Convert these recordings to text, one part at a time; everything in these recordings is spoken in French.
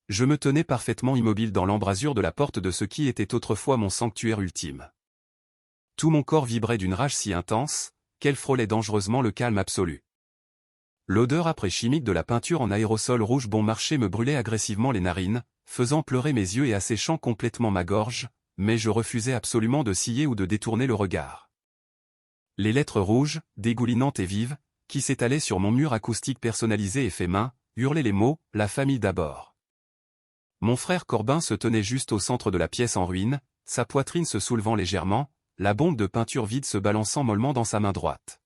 Je me tenais parfaitement immobile dans l'embrasure de la porte de ce qui était autrefois mon sanctuaire ultime. Tout mon corps vibrait d'une rage si intense, qu'elle frôlait dangereusement le calme absolu. L'odeur après-chimique de la peinture en aérosol rouge bon marché me brûlait agressivement les narines, faisant pleurer mes yeux et asséchant complètement ma gorge, mais je refusais absolument de scier ou de détourner le regard. Les lettres rouges, dégoulinantes et vives, qui s'étalaient sur mon mur acoustique personnalisé et fait main, hurlaient les mots « la famille d'abord ». Mon frère Corbin se tenait juste au centre de la pièce en ruine, sa poitrine se soulevant légèrement, la bombe de peinture vide se balançant mollement dans sa main droite.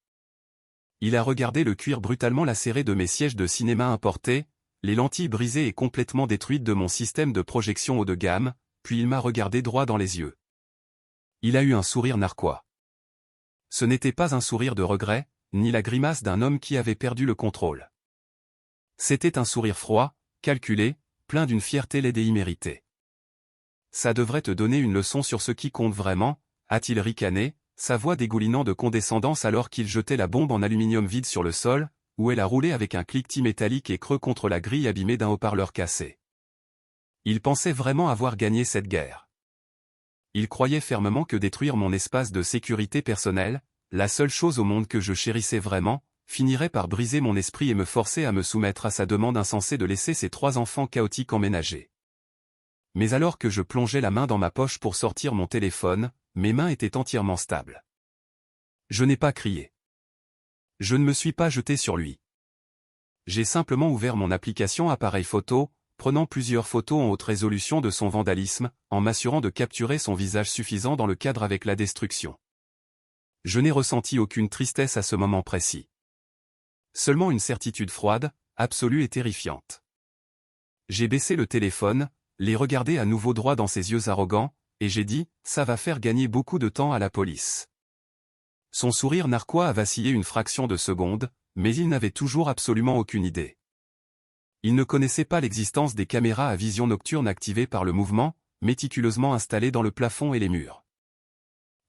Il a regardé le cuir brutalement lacéré de mes sièges de cinéma importés, les lentilles brisées et complètement détruites de mon système de projection haut de gamme, puis il m'a regardé droit dans les yeux. Il a eu un sourire narquois. Ce n'était pas un sourire de regret, ni la grimace d'un homme qui avait perdu le contrôle. C'était un sourire froid, calculé, plein d'une fierté laide et imméritée. Ça devrait te donner une leçon sur ce qui compte vraiment, a-t-il ricané, sa voix dégoulinant de condescendance alors qu'il jetait la bombe en aluminium vide sur le sol, où elle a roulé avec un cliquetis métallique et creux contre la grille abîmée d'un haut-parleur cassé. Il pensait vraiment avoir gagné cette guerre. Il croyait fermement que détruire mon espace de sécurité personnelle, la seule chose au monde que je chérissais vraiment, finirait par briser mon esprit et me forcer à me soumettre à sa demande insensée de laisser ses 3 enfants chaotiques emménager. Mais alors que je plongeais la main dans ma poche pour sortir mon téléphone, mes mains étaient entièrement stables. Je n'ai pas crié. Je ne me suis pas jeté sur lui. J'ai simplement ouvert mon application appareil photo, prenant plusieurs photos en haute résolution de son vandalisme, en m'assurant de capturer son visage suffisant dans le cadre avec la destruction. Je n'ai ressenti aucune tristesse à ce moment précis. Seulement une certitude froide, absolue et terrifiante. J'ai baissé le téléphone, l'ai regardé à nouveau droit dans ses yeux arrogants, et j'ai dit, ça va faire gagner beaucoup de temps à la police. Son sourire narquois a vacillé une fraction de seconde, mais il n'avait toujours absolument aucune idée. Il ne connaissait pas l'existence des caméras à vision nocturne activées par le mouvement, méticuleusement installées dans le plafond et les murs.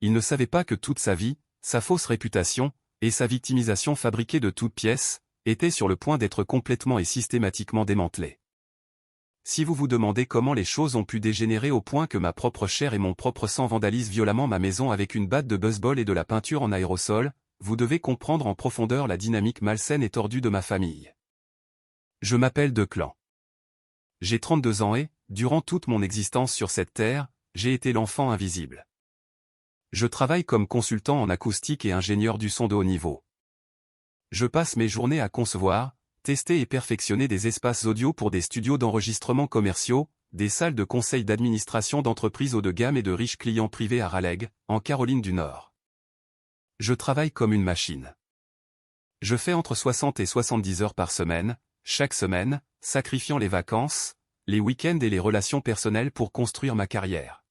Il ne savait pas que toute sa vie, sa fausse réputation, et sa victimisation fabriquée de toutes pièces, étaient sur le point d'être complètement et systématiquement démantelées. Si vous vous demandez comment les choses ont pu dégénérer au point que ma propre chair et mon propre sang vandalisent violemment ma maison avec une batte de baseball et de la peinture en aérosol, vous devez comprendre en profondeur la dynamique malsaine et tordue de ma famille. Je m'appelle Declan. J'ai 32 ans et, durant toute mon existence sur cette terre, j'ai été l'enfant invisible. Je travaille comme consultant en acoustique et ingénieur du son de haut niveau. Je passe mes journées à concevoir, tester et perfectionner des espaces audio pour des studios d'enregistrement commerciaux, des salles de conseil d'administration d'entreprises haut de gamme et de riches clients privés à Raleigh, en Caroline du Nord. Je travaille comme une machine. Je fais entre 60 et 70 heures par semaine, chaque semaine, sacrifiant les vacances, les week-ends et les relations personnelles pour construire ma carrière.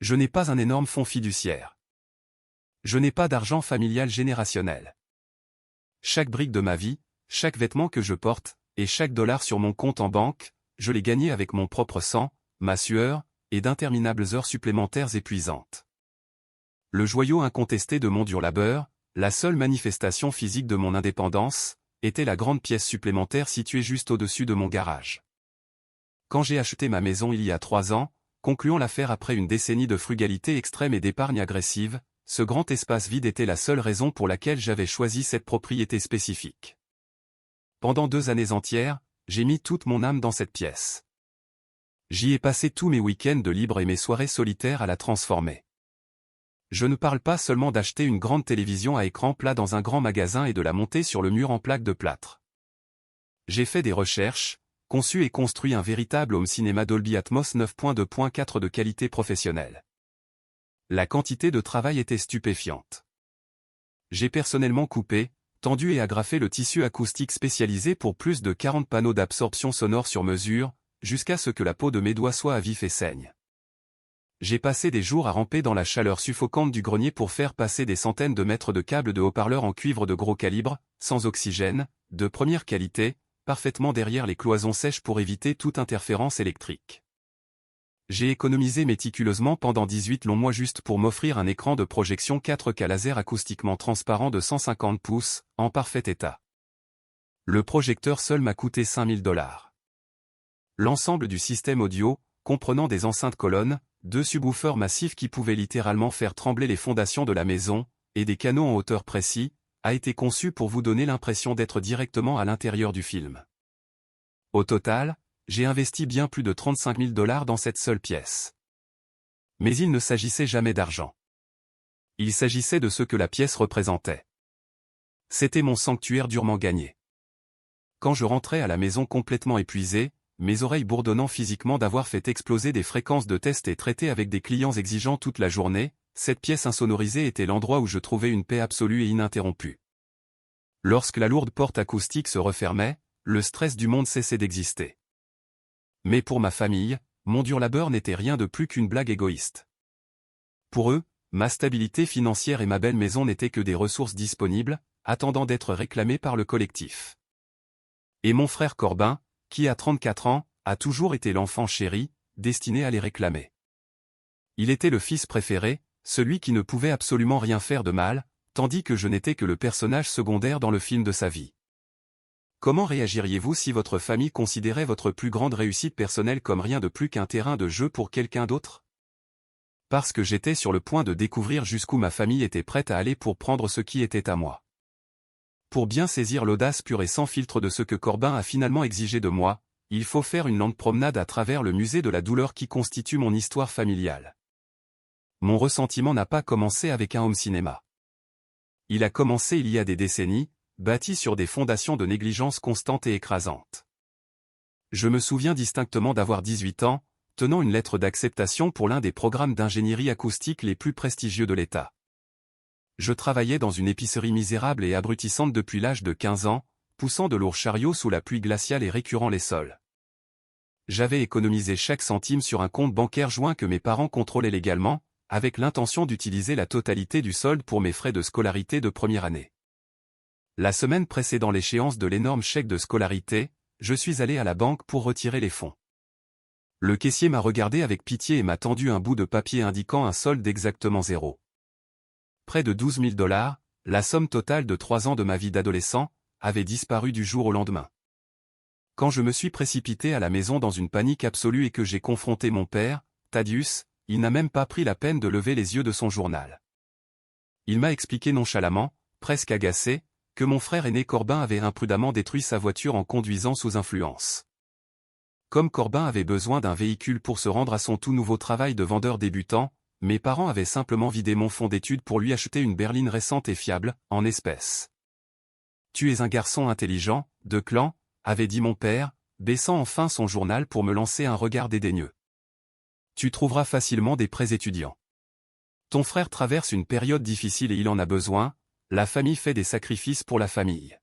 Je n'ai pas un énorme fonds fiduciaire. Je n'ai pas d'argent familial générationnel. Chaque brique de ma vie, chaque vêtement que je porte, et chaque dollar sur mon compte en banque, je l'ai gagné avec mon propre sang, ma sueur, et d'interminables heures supplémentaires épuisantes. Le joyau incontesté de mon dur labeur, la seule manifestation physique de mon indépendance, était la grande pièce supplémentaire située juste au-dessus de mon garage. Quand j'ai acheté ma maison il y a 3 ans, concluant l'affaire après une décennie de frugalité extrême et d'épargne agressive, ce grand espace vide était la seule raison pour laquelle j'avais choisi cette propriété spécifique. Pendant 2 années entières, j'ai mis toute mon âme dans cette pièce. J'y ai passé tous mes week-ends de libre et mes soirées solitaires à la transformer. Je ne parle pas seulement d'acheter une grande télévision à écran plat dans un grand magasin et de la monter sur le mur en plaque de plâtre. J'ai fait des recherches, conçu et construit un véritable home cinéma Dolby Atmos 9.2.4 de qualité professionnelle. La quantité de travail était stupéfiante. J'ai personnellement coupé, tendu et agrafé le tissu acoustique spécialisé pour plus de 40 panneaux d'absorption sonore sur mesure, jusqu'à ce que la peau de mes doigts soit à vif et saigne. J'ai passé des jours à ramper dans la chaleur suffocante du grenier pour faire passer des centaines de mètres de câbles de haut-parleurs en cuivre de gros calibre, sans oxygène, de première qualité, parfaitement derrière les cloisons sèches pour éviter toute interférence électrique. J'ai économisé méticuleusement pendant 18 longs mois juste pour m'offrir un écran de projection 4K laser acoustiquement transparent de 150 pouces, en parfait état. Le projecteur seul m'a coûté $5000. L'ensemble du système audio, comprenant des enceintes colonnes, 2 subwoofers massifs qui pouvaient littéralement faire trembler les fondations de la maison, et des canaux en hauteur précis, a été conçu pour vous donner l'impression d'être directement à l'intérieur du film. Au total, j'ai investi bien plus de 35 000 $ dans cette seule pièce. Mais il ne s'agissait jamais d'argent. Il s'agissait de ce que la pièce représentait. C'était mon sanctuaire durement gagné. Quand je rentrais à la maison complètement épuisé, mes oreilles bourdonnant physiquement d'avoir fait exploser des fréquences de tests et traité avec des clients exigeants toute la journée, cette pièce insonorisée était l'endroit où je trouvais une paix absolue et ininterrompue. Lorsque la lourde porte acoustique se refermait, le stress du monde cessait d'exister. Mais pour ma famille, mon dur labeur n'était rien de plus qu'une blague égoïste. Pour eux, ma stabilité financière et ma belle maison n'étaient que des ressources disponibles, attendant d'être réclamées par le collectif. Et mon frère Corbin, qui a 34 ans, a toujours été l'enfant chéri, destiné à les réclamer. Il était le fils préféré, celui qui ne pouvait absolument rien faire de mal, tandis que je n'étais que le personnage secondaire dans le film de sa vie. Comment réagiriez-vous si votre famille considérait votre plus grande réussite personnelle comme rien de plus qu'un terrain de jeu pour quelqu'un d'autre? Parce que j'étais sur le point de découvrir jusqu'où ma famille était prête à aller pour prendre ce qui était à moi. Pour bien saisir l'audace pure et sans filtre de ce que Corbin a finalement exigé de moi, il faut faire une longue promenade à travers le musée de la douleur qui constitue mon histoire familiale. Mon ressentiment n'a pas commencé avec un home cinéma. Il a commencé il y a des décennies, bâti sur des fondations de négligence constante et écrasante. Je me souviens distinctement d'avoir 18 ans, tenant une lettre d'acceptation pour l'un des programmes d'ingénierie acoustique les plus prestigieux de l'État. Je travaillais dans une épicerie misérable et abrutissante depuis l'âge de 15 ans, poussant de lourds chariots sous la pluie glaciale et récurant les sols. J'avais économisé chaque centime sur un compte bancaire joint que mes parents contrôlaient légalement, avec l'intention d'utiliser la totalité du solde pour mes frais de scolarité de première année. La semaine précédant l'échéance de l'énorme chèque de scolarité, je suis allé à la banque pour retirer les fonds. Le caissier m'a regardé avec pitié et m'a tendu un bout de papier indiquant un solde exactement 0. Près de 12 000 $, la somme totale de 3 ans de ma vie d'adolescent, avait disparu du jour au lendemain. Quand je me suis précipité à la maison dans une panique absolue et que j'ai confronté mon père, Thaddeus, il n'a même pas pris la peine de lever les yeux de son journal. Il m'a expliqué nonchalamment, presque agacé, que mon frère aîné Corbin avait imprudemment détruit sa voiture en conduisant sous influence. Comme Corbin avait besoin d'un véhicule pour se rendre à son tout nouveau travail de vendeur débutant, mes parents avaient simplement vidé mon fonds d'études pour lui acheter une berline récente et fiable, en espèces. « Tu es un garçon intelligent, de clan », avait dit mon père, baissant enfin son journal pour me lancer un regard dédaigneux. « Tu trouveras facilement des prêts étudiants. Ton frère traverse une période difficile et il en a besoin, la famille fait des sacrifices pour la famille. »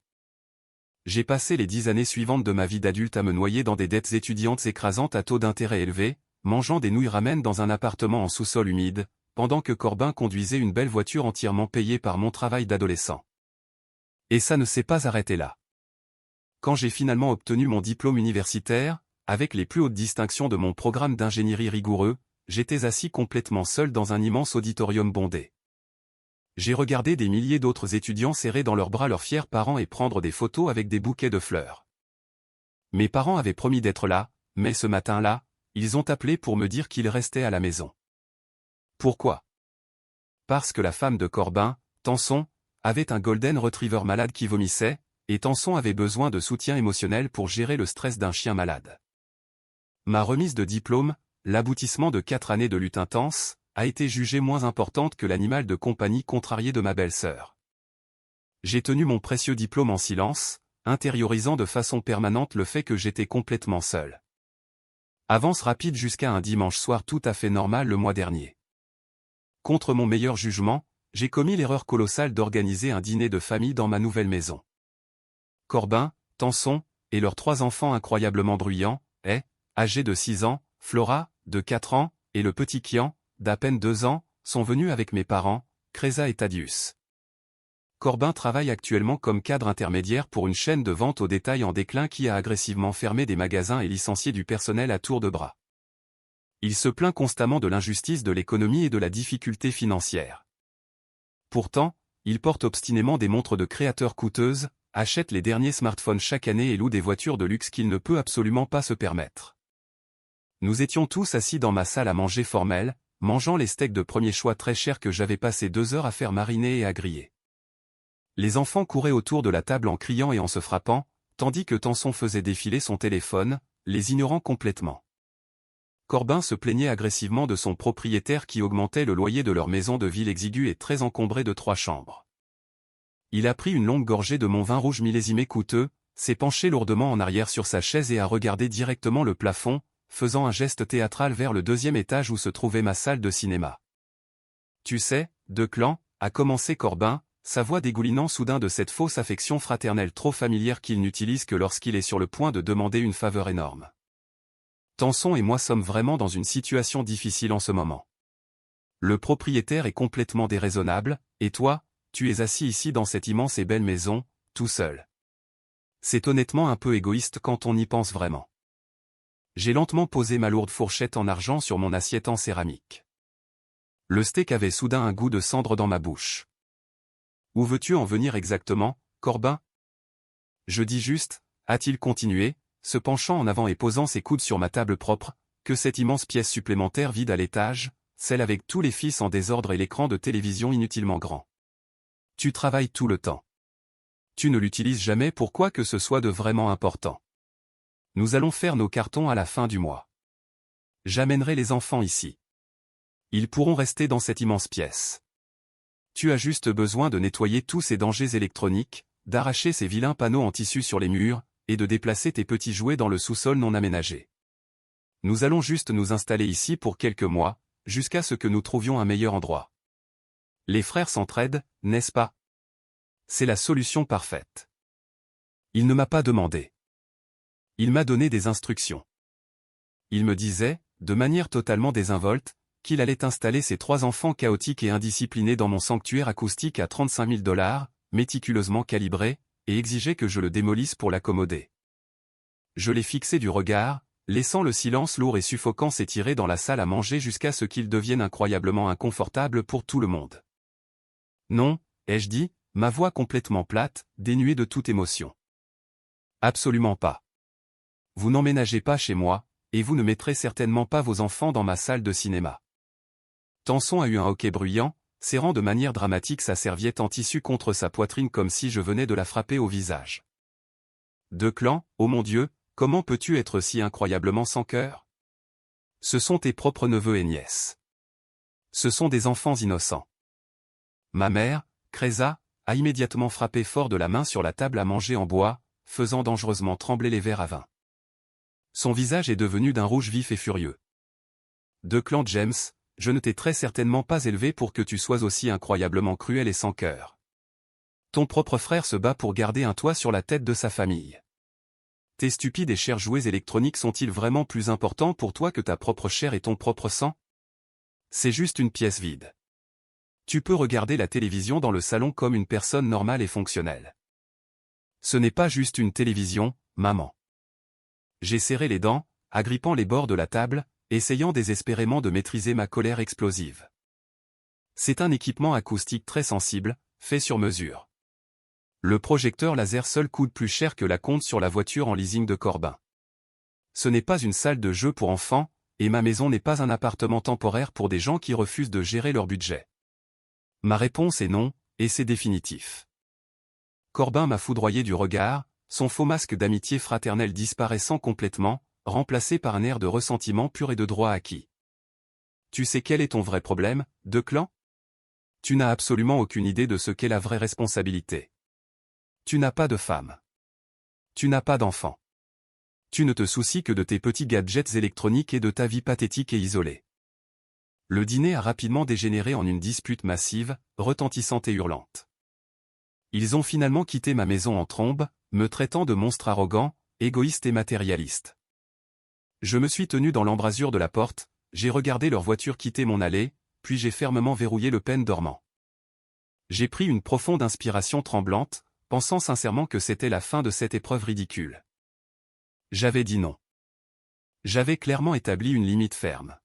J'ai passé les 10 années suivantes de ma vie d'adulte à me noyer dans des dettes étudiantes écrasantes à taux d'intérêt élevés, mangeant des nouilles ramen dans un appartement en sous-sol humide, pendant que Corbin conduisait une belle voiture entièrement payée par mon travail d'adolescent. Et ça ne s'est pas arrêté là. Quand j'ai finalement obtenu mon diplôme universitaire, avec les plus hautes distinctions de mon programme d'ingénierie rigoureux, j'étais assis complètement seul dans un immense auditorium bondé. J'ai regardé des milliers d'autres étudiants serrer dans leurs bras leurs fiers parents et prendre des photos avec des bouquets de fleurs. Mes parents avaient promis d'être là, mais ce matin-là, ils ont appelé pour me dire qu'ils restaient à la maison. Pourquoi? Parce que la femme de Corbin, Tanson, avait un golden retriever malade qui vomissait, et Tanson avait besoin de soutien émotionnel pour gérer le stress d'un chien malade. Ma remise de diplôme, l'aboutissement de 4 années de lutte intense, a été jugée moins importante que l'animal de compagnie contrarié de ma belle-sœur. J'ai tenu mon précieux diplôme en silence, intériorisant de façon permanente le fait que j'étais complètement seul. Avance rapide jusqu'à un dimanche soir tout à fait normal le mois dernier. Contre mon meilleur jugement, j'ai commis l'erreur colossale d'organiser un dîner de famille dans ma nouvelle maison. Corbin, Tanson, et leurs 3 enfants incroyablement bruyants, âgés de 6 ans, Flora, de 4 ans, et le petit Kian, d'à peine 2 ans, sont venus avec mes parents, Kreza et Thaddeus. Corbin travaille actuellement comme cadre intermédiaire pour une chaîne de vente au détail en déclin qui a agressivement fermé des magasins et licencié du personnel à tour de bras. Il se plaint constamment de l'injustice de l'économie et de la difficulté financière. Pourtant, il porte obstinément des montres de créateurs coûteuses, achète les derniers smartphones chaque année et loue des voitures de luxe qu'il ne peut absolument pas se permettre. Nous étions tous assis dans ma salle à manger formelle, mangeant les steaks de premier choix très chers que j'avais passé 2 heures à faire mariner et à griller. Les enfants couraient autour de la table en criant et en se frappant, tandis que Tanson faisait défiler son téléphone, les ignorant complètement. Corbin se plaignait agressivement de son propriétaire qui augmentait le loyer de leur maison de ville exiguë et très encombrée de 3 chambres. Il a pris une longue gorgée de mon vin rouge millésimé coûteux, s'est penché lourdement en arrière sur sa chaise et a regardé directement le plafond, faisant un geste théâtral vers le 2e étage où se trouvait ma salle de cinéma. « Tu sais, Declan, a commencé Corbin, sa voix dégoulinant soudain de cette fausse affection fraternelle trop familière qu'il n'utilise que lorsqu'il est sur le point de demander une faveur énorme. Tanson et moi sommes vraiment dans une situation difficile en ce moment. Le propriétaire est complètement déraisonnable, et toi, tu es assis ici dans cette immense et belle maison, tout seul. C'est honnêtement un peu égoïste quand on y pense vraiment. » J'ai lentement posé ma lourde fourchette en argent sur mon assiette en céramique. Le steak avait soudain un goût de cendre dans ma bouche. « Où veux-tu en venir exactement, Corbin ? » Je dis juste, a-t-il continué, se penchant en avant et posant ses coudes sur ma table propre, que cette immense pièce supplémentaire vide à l'étage, celle avec tous les fils en désordre et l'écran de télévision inutilement grand. Tu travailles tout le temps. Tu ne l'utilises jamais pour quoi que ce soit de vraiment important. Nous allons faire nos cartons à la fin du mois. J'amènerai les enfants ici. Ils pourront rester dans cette immense pièce. Tu as juste besoin de nettoyer tous ces dangers électroniques, d'arracher ces vilains panneaux en tissu sur les murs, et de déplacer tes petits jouets dans le sous-sol non aménagé. Nous allons juste nous installer ici pour quelques mois, jusqu'à ce que nous trouvions un meilleur endroit. Les frères s'entraident, n'est-ce pas? C'est la solution parfaite. Il ne m'a pas demandé. Il m'a donné des instructions. Il me disait, de manière totalement désinvolte, qu'il allait installer ses 3 enfants chaotiques et indisciplinés dans mon sanctuaire acoustique à $35 000, méticuleusement calibré, et exigeait que je le démolisse pour l'accommoder. Je l'ai fixé du regard, laissant le silence lourd et suffocant s'étirer dans la salle à manger jusqu'à ce qu'il devienne incroyablement inconfortable pour tout le monde. Non, ai-je dit, ma voix complètement plate, dénuée de toute émotion. Absolument pas. Vous n'emménagez pas chez moi, et vous ne mettrez certainement pas vos enfants dans ma salle de cinéma. Tanson a eu un hoquet bruyant, serrant de manière dramatique sa serviette en tissu contre sa poitrine comme si je venais de la frapper au visage. Declan, oh mon Dieu, comment peux-tu être si incroyablement sans cœur? Ce sont tes propres neveux et nièces. Ce sont des enfants innocents. Ma mère, Kreza, a immédiatement frappé fort de la main sur la table à manger en bois, faisant dangereusement trembler les verres à vin. Son visage est devenu d'un rouge vif et furieux. Declan James, je ne t'ai très certainement pas élevé pour que tu sois aussi incroyablement cruel et sans cœur. Ton propre frère se bat pour garder un toit sur la tête de sa famille. Tes stupides et chers jouets électroniques sont-ils vraiment plus importants pour toi que ta propre chair et ton propre sang? C'est juste une pièce vide. Tu peux regarder la télévision dans le salon comme une personne normale et fonctionnelle. Ce n'est pas juste une télévision, maman. J'ai serré les dents, agrippant les bords de la table, essayant désespérément de maîtriser ma colère explosive. C'est un équipement acoustique très sensible, fait sur mesure. Le projecteur laser seul coûte plus cher que la compte sur la voiture en leasing de Corbin. Ce n'est pas une salle de jeu pour enfants, et ma maison n'est pas un appartement temporaire pour des gens qui refusent de gérer leur budget. Ma réponse est non, et c'est définitif. Corbin m'a foudroyé du regard, son faux masque d'amitié fraternelle disparaissant complètement, remplacé par un air de ressentiment pur et de droit acquis. Tu sais quel est ton vrai problème, Declan? Tu n'as absolument aucune idée de ce qu'est la vraie responsabilité. Tu n'as pas de femme. Tu n'as pas d'enfant. Tu ne te soucies que de tes petits gadgets électroniques et de ta vie pathétique et isolée. Le dîner a rapidement dégénéré en une dispute massive, retentissante et hurlante. Ils ont finalement quitté ma maison en trombe, me traitant de monstre arrogant, égoïste et matérialiste. Je me suis tenu dans l'embrasure de la porte, j'ai regardé leur voiture quitter mon allée, puis j'ai fermement verrouillé le pen dormant. J'ai pris une profonde inspiration tremblante, pensant sincèrement que c'était la fin de cette épreuve ridicule. J'avais dit non. J'avais clairement établi une limite ferme.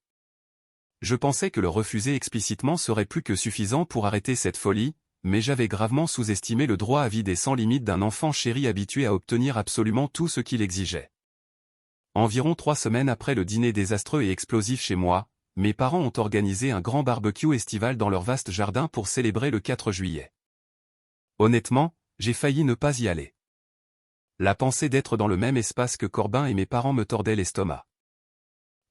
Je pensais que le refuser explicitement serait plus que suffisant pour arrêter cette folie, mais j'avais gravement sous-estimé le droit à vide et sans limite d'un enfant chéri habitué à obtenir absolument tout ce qu'il exigeait. Environ 3 semaines après le dîner désastreux et explosif chez moi, mes parents ont organisé un grand barbecue estival dans leur vaste jardin pour célébrer le 4 juillet. Honnêtement, j'ai failli ne pas y aller. La pensée d'être dans le même espace que Corbin et mes parents me tordait l'estomac.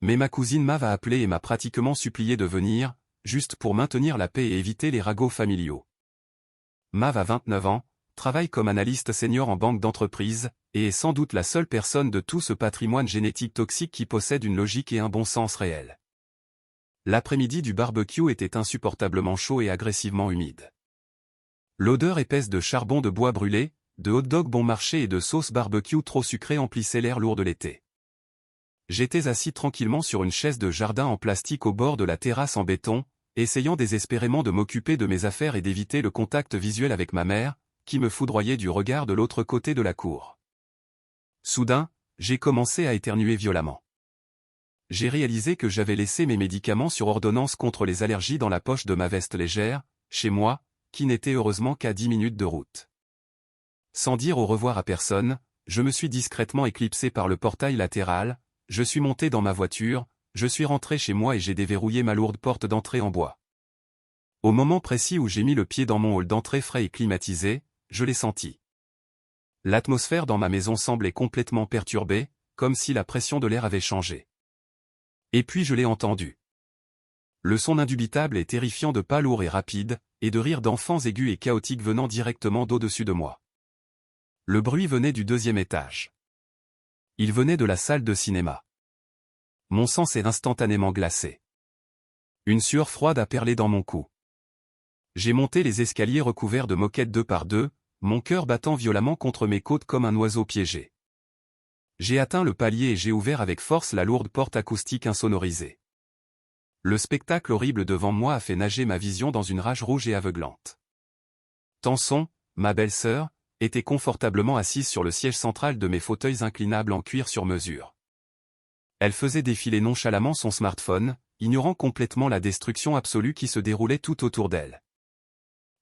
Mais ma cousine Mav a appelé et m'a pratiquement supplié de venir, juste pour maintenir la paix et éviter les ragots familiaux. Mav a 29 ans, travaille comme analyste senior en banque d'entreprise, et est sans doute la seule personne de tout ce patrimoine génétique toxique qui possède une logique et un bon sens réel. L'après-midi du barbecue était insupportablement chaud et agressivement humide. L'odeur épaisse de charbon de bois brûlé, de hot-dog bon marché et de sauce barbecue trop sucrée emplissait l'air lourd de l'été. J'étais assis tranquillement sur une chaise de jardin en plastique au bord de la terrasse en béton, essayant désespérément de m'occuper de mes affaires et d'éviter le contact visuel avec ma mère, qui me foudroyait du regard de l'autre côté de la cour. Soudain, j'ai commencé à éternuer violemment. J'ai réalisé que j'avais laissé mes médicaments sur ordonnance contre les allergies dans la poche de ma veste légère, chez moi, qui n'était heureusement qu'à 10 minutes de route. Sans dire au revoir à personne, je me suis discrètement éclipsé par le portail latéral, je suis monté dans ma voiture, je suis rentré chez moi et j'ai déverrouillé ma lourde porte d'entrée en bois. Au moment précis où j'ai mis le pied dans mon hall d'entrée frais et climatisé, je l'ai senti. L'atmosphère dans ma maison semblait complètement perturbée, comme si la pression de l'air avait changé. Et puis je l'ai entendu. Le son indubitable et terrifiant de pas lourds et rapides, et de rires d'enfants aigus et chaotiques venant directement d'au-dessus de moi. Le bruit venait du 2e étage. Il venait de la salle de cinéma. Mon sang s'est instantanément glacé. Une sueur froide a perlé dans mon cou. J'ai monté les escaliers recouverts de moquettes 2 par 2, mon cœur battant violemment contre mes côtes comme un oiseau piégé. J'ai atteint le palier et j'ai ouvert avec force la lourde porte acoustique insonorisée. Le spectacle horrible devant moi a fait nager ma vision dans une rage rouge et aveuglante. Tanson, ma belle-sœur, était confortablement assise sur le siège central de mes fauteuils inclinables en cuir sur mesure. Elle faisait défiler nonchalamment son smartphone, ignorant complètement la destruction absolue qui se déroulait tout autour d'elle.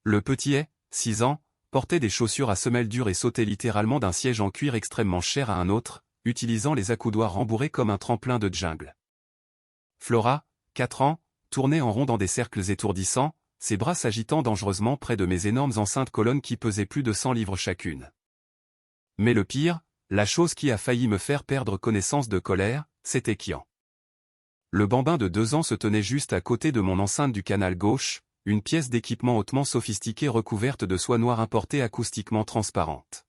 Le petit 6 ans, portait des chaussures à semelles dures et sautait littéralement d'un siège en cuir extrêmement cher à un autre, utilisant les accoudoirs rembourrés comme un tremplin de jungle. Flora, 4 ans, tournait en rond dans des cercles étourdissants, ses bras s'agitant dangereusement près de mes énormes enceintes colonnes qui pesaient plus de 100 livres chacune. Mais le pire, la chose qui a failli me faire perdre connaissance de colère, c'était Kian. Le bambin de 2 ans se tenait juste à côté de mon enceinte du canal gauche, une pièce d'équipement hautement sophistiquée recouverte de soie noire importée acoustiquement transparente.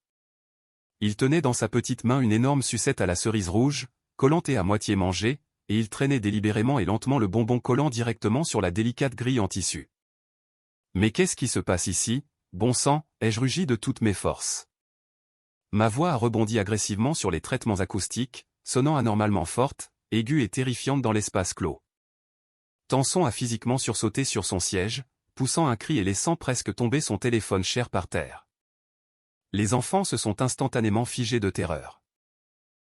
Il tenait dans sa petite main une énorme sucette à la cerise rouge, collante et à moitié mangée, et il traînait délibérément et lentement le bonbon collant directement sur la délicate grille en tissu. Mais qu'est-ce qui se passe ici, bon sang, ai-je rugi de toutes mes forces. Ma voix a rebondi agressivement sur les traitements acoustiques, sonnant anormalement forte, aiguë et terrifiante dans l'espace clos. Tanson a physiquement sursauté sur son siège, poussant un cri et laissant presque tomber son téléphone cher par terre. Les enfants se sont instantanément figés de terreur.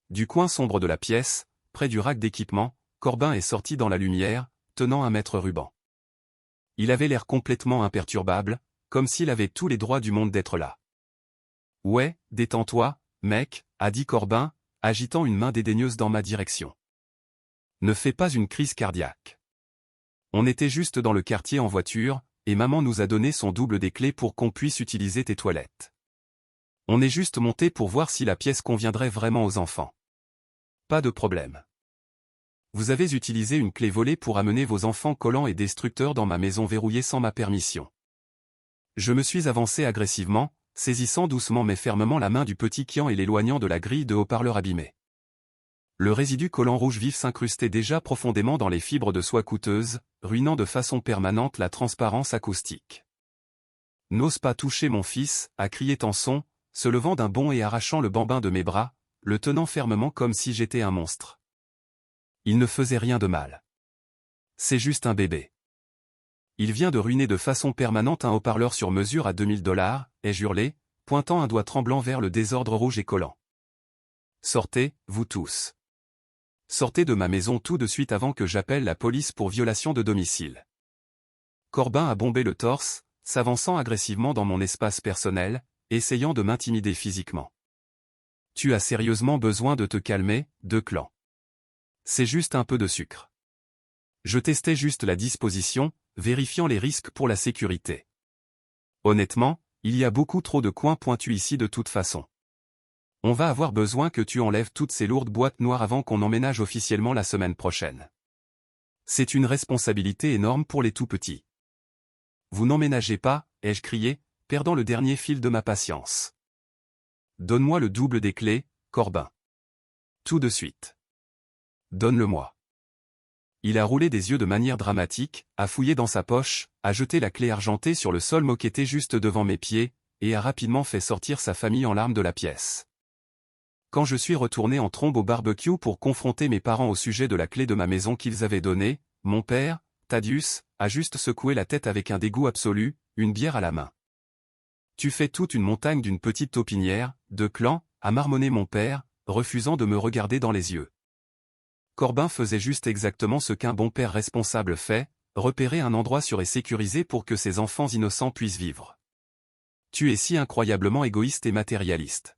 Du coin sombre de la pièce, près du rack d'équipement, Corbin est sorti dans la lumière, tenant un mètre ruban. Il avait l'air complètement imperturbable, comme s'il avait tous les droits du monde d'être là. « Ouais, détends-toi, mec », a dit Corbin, agitant une main dédaigneuse dans ma direction. « Ne fais pas une crise cardiaque. On était juste dans le quartier en voiture, et maman nous a donné son double des clés pour qu'on puisse utiliser tes toilettes. On est juste monté pour voir si la pièce conviendrait vraiment aux enfants. Pas de problème. Vous avez utilisé une clé volée pour amener vos enfants collants et destructeurs dans ma maison verrouillée sans ma permission. » Je me suis avancé agressivement, saisissant doucement mais fermement la main du petit Kian et l'éloignant de la grille de haut-parleur abîmée. Le résidu collant rouge vif s'incrustait déjà profondément dans les fibres de soie coûteuses, ruinant de façon permanente la transparence acoustique. « N'ose pas toucher mon fils », a crié Tanson, se levant d'un bond et arrachant le bambin de mes bras, le tenant fermement comme si j'étais un monstre. Il ne faisait rien de mal. C'est juste un bébé. Il vient de ruiner de façon permanente un haut-parleur sur mesure à $2000, ai-je hurlé, pointant un doigt tremblant vers le désordre rouge et collant. Sortez, vous tous. Sortez de ma maison tout de suite avant que j'appelle la police pour violation de domicile. Corbin a bombé le torse, s'avançant agressivement dans mon espace personnel, essayant de m'intimider physiquement. Tu as sérieusement besoin de te calmer, Declan. C'est juste un peu de sucre. Je testais juste la disposition, vérifiant les risques pour la sécurité. Honnêtement, il y a beaucoup trop de coins pointus ici de toute façon. On va avoir besoin que tu enlèves toutes ces lourdes boîtes noires avant qu'on emménage officiellement la semaine prochaine. C'est une responsabilité énorme pour les tout-petits. Vous n'emménagez pas, ai-je crié, perdant le dernier fil de ma patience. Donne-moi le double des clés, Corbin. Tout de suite. Donne-le-moi. Il a roulé des yeux de manière dramatique, a fouillé dans sa poche, a jeté la clé argentée sur le sol moquetté juste devant mes pieds, et a rapidement fait sortir sa famille en larmes de la pièce. Quand je suis retourné en trombe au barbecue pour confronter mes parents au sujet de la clé de ma maison qu'ils avaient donnée, mon père, Thaddeus, a juste secoué la tête avec un dégoût absolu, une bière à la main. Tu fais toute une montagne d'une petite taupinière, de clan, a marmonné mon père, refusant de me regarder dans les yeux. Corbin faisait juste exactement ce qu'un bon père responsable fait, repérer un endroit sûr et sécurisé pour que ses enfants innocents puissent vivre. Tu es si incroyablement égoïste et matérialiste.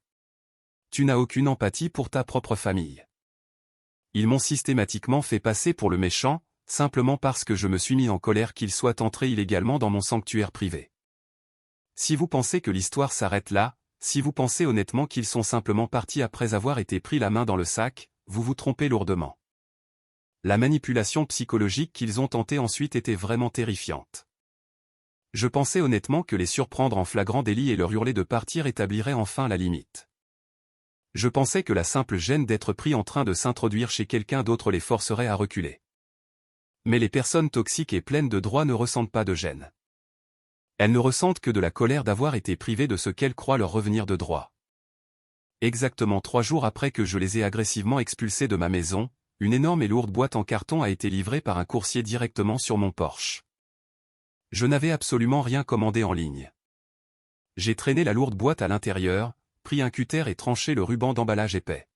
Tu n'as aucune empathie pour ta propre famille. Ils m'ont systématiquement fait passer pour le méchant, simplement parce que je me suis mis en colère qu'ils soient entrés illégalement dans mon sanctuaire privé. Si vous pensez que l'histoire s'arrête là, si vous pensez honnêtement qu'ils sont simplement partis après avoir été pris la main dans le sac, vous vous trompez lourdement. La manipulation psychologique qu'ils ont tentée ensuite était vraiment terrifiante. Je pensais honnêtement que les surprendre en flagrant délit et leur hurler de partir établirait enfin la limite. Je pensais que la simple gêne d'être pris en train de s'introduire chez quelqu'un d'autre les forcerait à reculer. Mais les personnes toxiques et pleines de droits ne ressentent pas de gêne. Elles ne ressentent que de la colère d'avoir été privées de ce qu'elles croient leur revenir de droit. Exactement 3 jours après que je les ai agressivement expulsés de ma maison, une énorme et lourde boîte en carton a été livrée par un coursier directement sur mon porche. Je n'avais absolument rien commandé en ligne. J'ai traîné la lourde boîte à l'intérieur, pris un cutter et tranché le ruban d'emballage épais.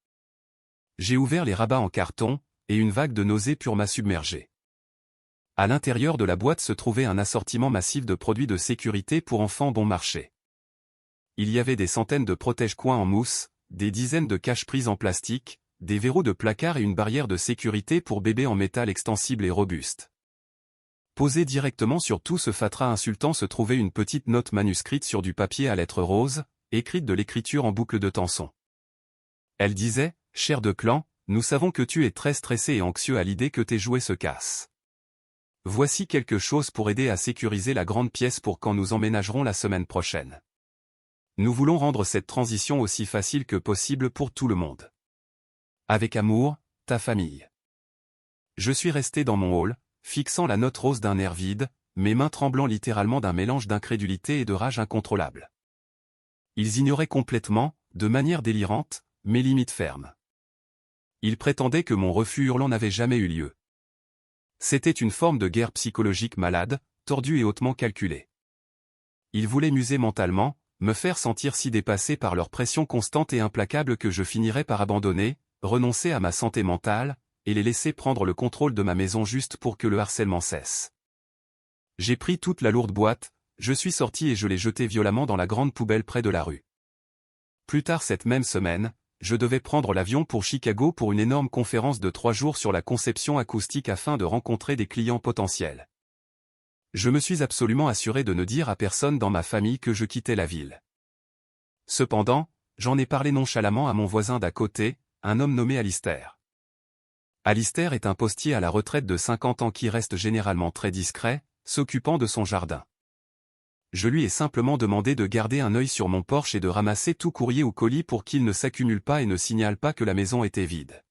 J'ai ouvert les rabats en carton, et une vague de nausées pure m'a submergé. À l'intérieur de la boîte se trouvait un assortiment massif de produits de sécurité pour enfants bon marché. Il y avait des centaines de protège-coins en mousse, des dizaines de cache-prises en plastique, des verrous de placard et une barrière de sécurité pour bébés en métal extensible et robuste. Posée directement sur tout ce fatras insultant se trouvait une petite note manuscrite sur du papier à lettres roses, écrite de l'écriture en boucle de tenson. Elle disait, « Cher de clan, nous savons que tu es très stressé et anxieux à l'idée que tes jouets se cassent. Voici quelque chose pour aider à sécuriser la grande pièce pour quand nous emménagerons la semaine prochaine. Nous voulons rendre cette transition aussi facile que possible pour tout le monde. Avec amour, ta famille. » Je suis resté dans mon hall, fixant la note rose d'un air vide, mes mains tremblant littéralement d'un mélange d'incrédulité et de rage incontrôlable. Ils ignoraient complètement, de manière délirante, mes limites fermes. Ils prétendaient que mon refus hurlant n'avait jamais eu lieu. C'était une forme de guerre psychologique malade, tordue et hautement calculée. Ils voulaient m'user mentalement, me faire sentir si dépassé par leur pression constante et implacable que je finirais par abandonner, renoncer à ma santé mentale, et les laisser prendre le contrôle de ma maison juste pour que le harcèlement cesse. J'ai pris toute la lourde boîte, je suis sorti et je l'ai jetée violemment dans la grande poubelle près de la rue. Plus tard cette même semaine, je devais prendre l'avion pour Chicago pour une énorme conférence de 3 jours sur la conception acoustique afin de rencontrer des clients potentiels. Je me suis absolument assuré de ne dire à personne dans ma famille que je quittais la ville. Cependant, j'en ai parlé nonchalamment à mon voisin d'à côté, un homme nommé Alistair. Alistair est un postier à la retraite de 50 ans qui reste généralement très discret, s'occupant de son jardin. Je lui ai simplement demandé de garder un œil sur mon porche et de ramasser tout courrier ou colis pour qu'il ne s'accumule pas et ne signale pas que la maison était vide.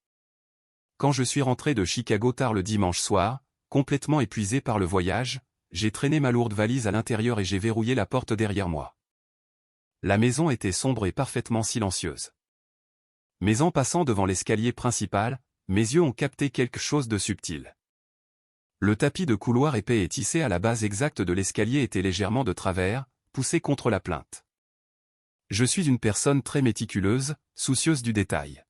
Quand je suis rentré de Chicago tard le dimanche soir, complètement épuisé par le voyage, j'ai traîné ma lourde valise à l'intérieur et j'ai verrouillé la porte derrière moi. La maison était sombre et parfaitement silencieuse. Mais en passant devant l'escalier principal, mes yeux ont capté quelque chose de subtil. Le tapis de couloir épais et tissé à la base exacte de l'escalier était légèrement de travers, poussé contre la plinthe. Je suis une personne très méticuleuse, soucieuse du détail.